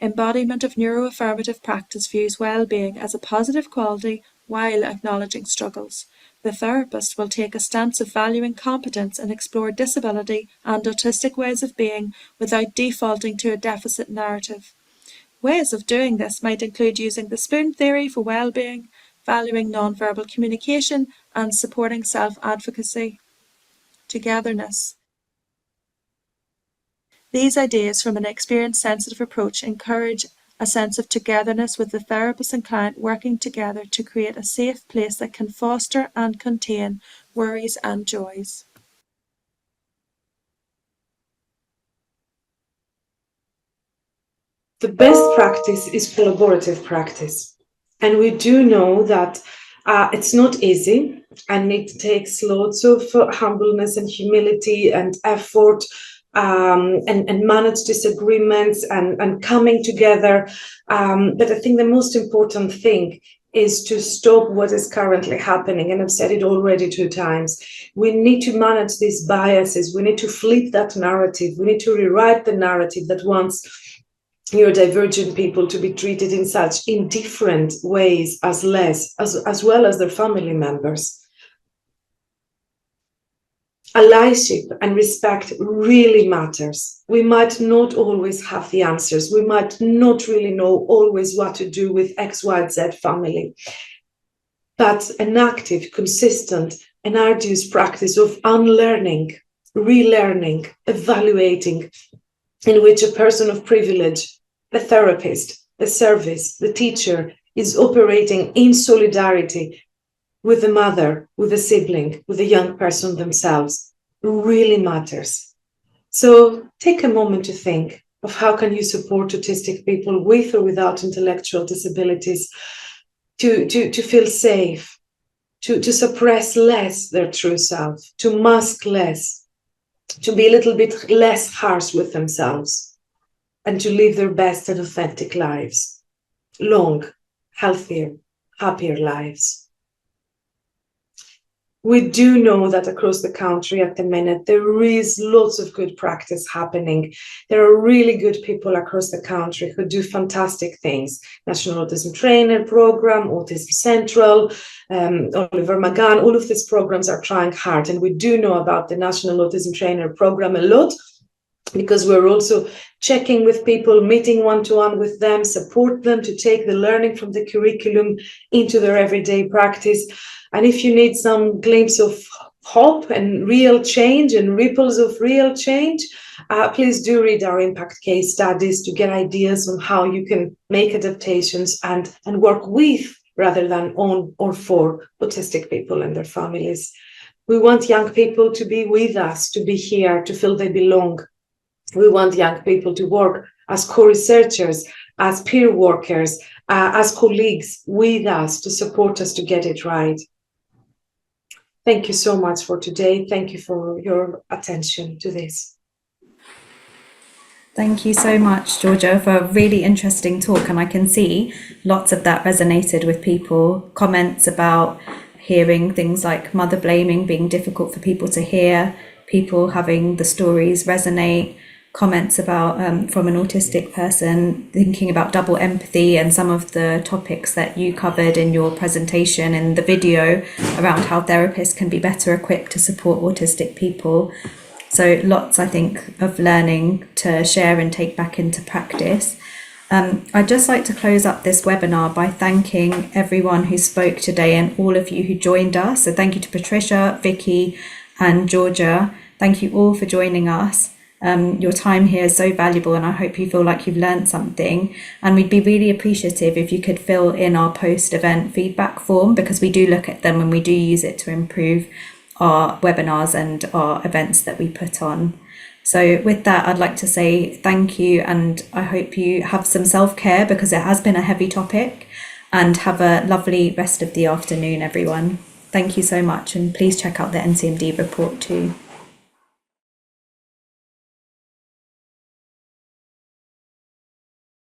Embodiment of neuroaffirmative practice views well-being as a positive quality while acknowledging struggles. The therapist will take a stance of valuing competence and explore disability and autistic ways of being without defaulting to a deficit narrative. Ways of doing this might include using the spoon theory for well-being, valuing non-verbal communication, and supporting self-advocacy. Togetherness. These ideas from an experience-sensitive approach encourage a sense of togetherness with the therapist and client working together to create a safe place that can foster and contain worries and joys. The best practice is collaborative practice. And we do know that it's not easy, and it takes lots of humbleness and humility and effort and manage disagreements and coming together. But I think the most important thing is to stop what is currently happening. And I've said it already 2 times. We need to manage these biases. We need to flip that narrative. We need to rewrite the narrative that wants neurodivergent people to be treated in such indifferent ways as well as their family members. Allyship and respect really matters. We might not always have the answers. We might not really know always what to do with XYZ family. But an active, consistent, and arduous practice of unlearning, relearning, evaluating, in which a person of privilege, the therapist, the service, the teacher is operating in solidarity with the mother, with the sibling, with the young person themselves, really matters. So take a moment to think of how can you support autistic people with or without intellectual disabilities to feel safe, to suppress less their true self, to mask less, to be a little bit less harsh with themselves and to live their best and authentic lives, long, healthier, happier lives. We do know that across the country at the minute, there is lots of good practice happening. There are really good people across the country who do fantastic things. National Autism Trainer Program, Autism Central, Oliver McGann, all of these programs are trying hard. And we do know about the National Autism Trainer Program a lot, because we're also checking with people, meeting one-to-one with them, support them to take the learning from the curriculum into their everyday practice. And if you need some glimpse of hope and real change and ripples of real change, please do read our impact case studies to get ideas on how you can make adaptations and work with rather than on or for autistic people and their families. We want young people to be with us, to be here, to feel they belong. We want young people to work as co-researchers, as peer workers, as colleagues with us, to support us to get it right. Thank you so much for today. Thank you for your attention to this. Thank you so much, Georgia, for a really interesting talk. And I can see lots of that resonated with people. Comments about hearing things like mother blaming being difficult for people to hear, people having the stories resonate, comments about from an autistic person thinking about double empathy and some of the topics that you covered in your presentation and the video around how therapists can be better equipped to support autistic people. So lots, I think, of learning to share and take back into practice. I'd just like to close up this webinar by thanking everyone who spoke today and all of you who joined us. So thank you to Patricia, Vicky and Georgia. Thank you all for joining us. Your time here is so valuable and I hope you feel like you've learned something, and we'd be really appreciative if you could fill in our post-event feedback form, because we do look at them and we do use it to improve our webinars and our events that we put on. So with that, I'd like to say thank you, and I hope you have some self-care because it has been a heavy topic, and have a lovely rest of the afternoon, everyone. Thank you so much, and please check out the NCMD report too.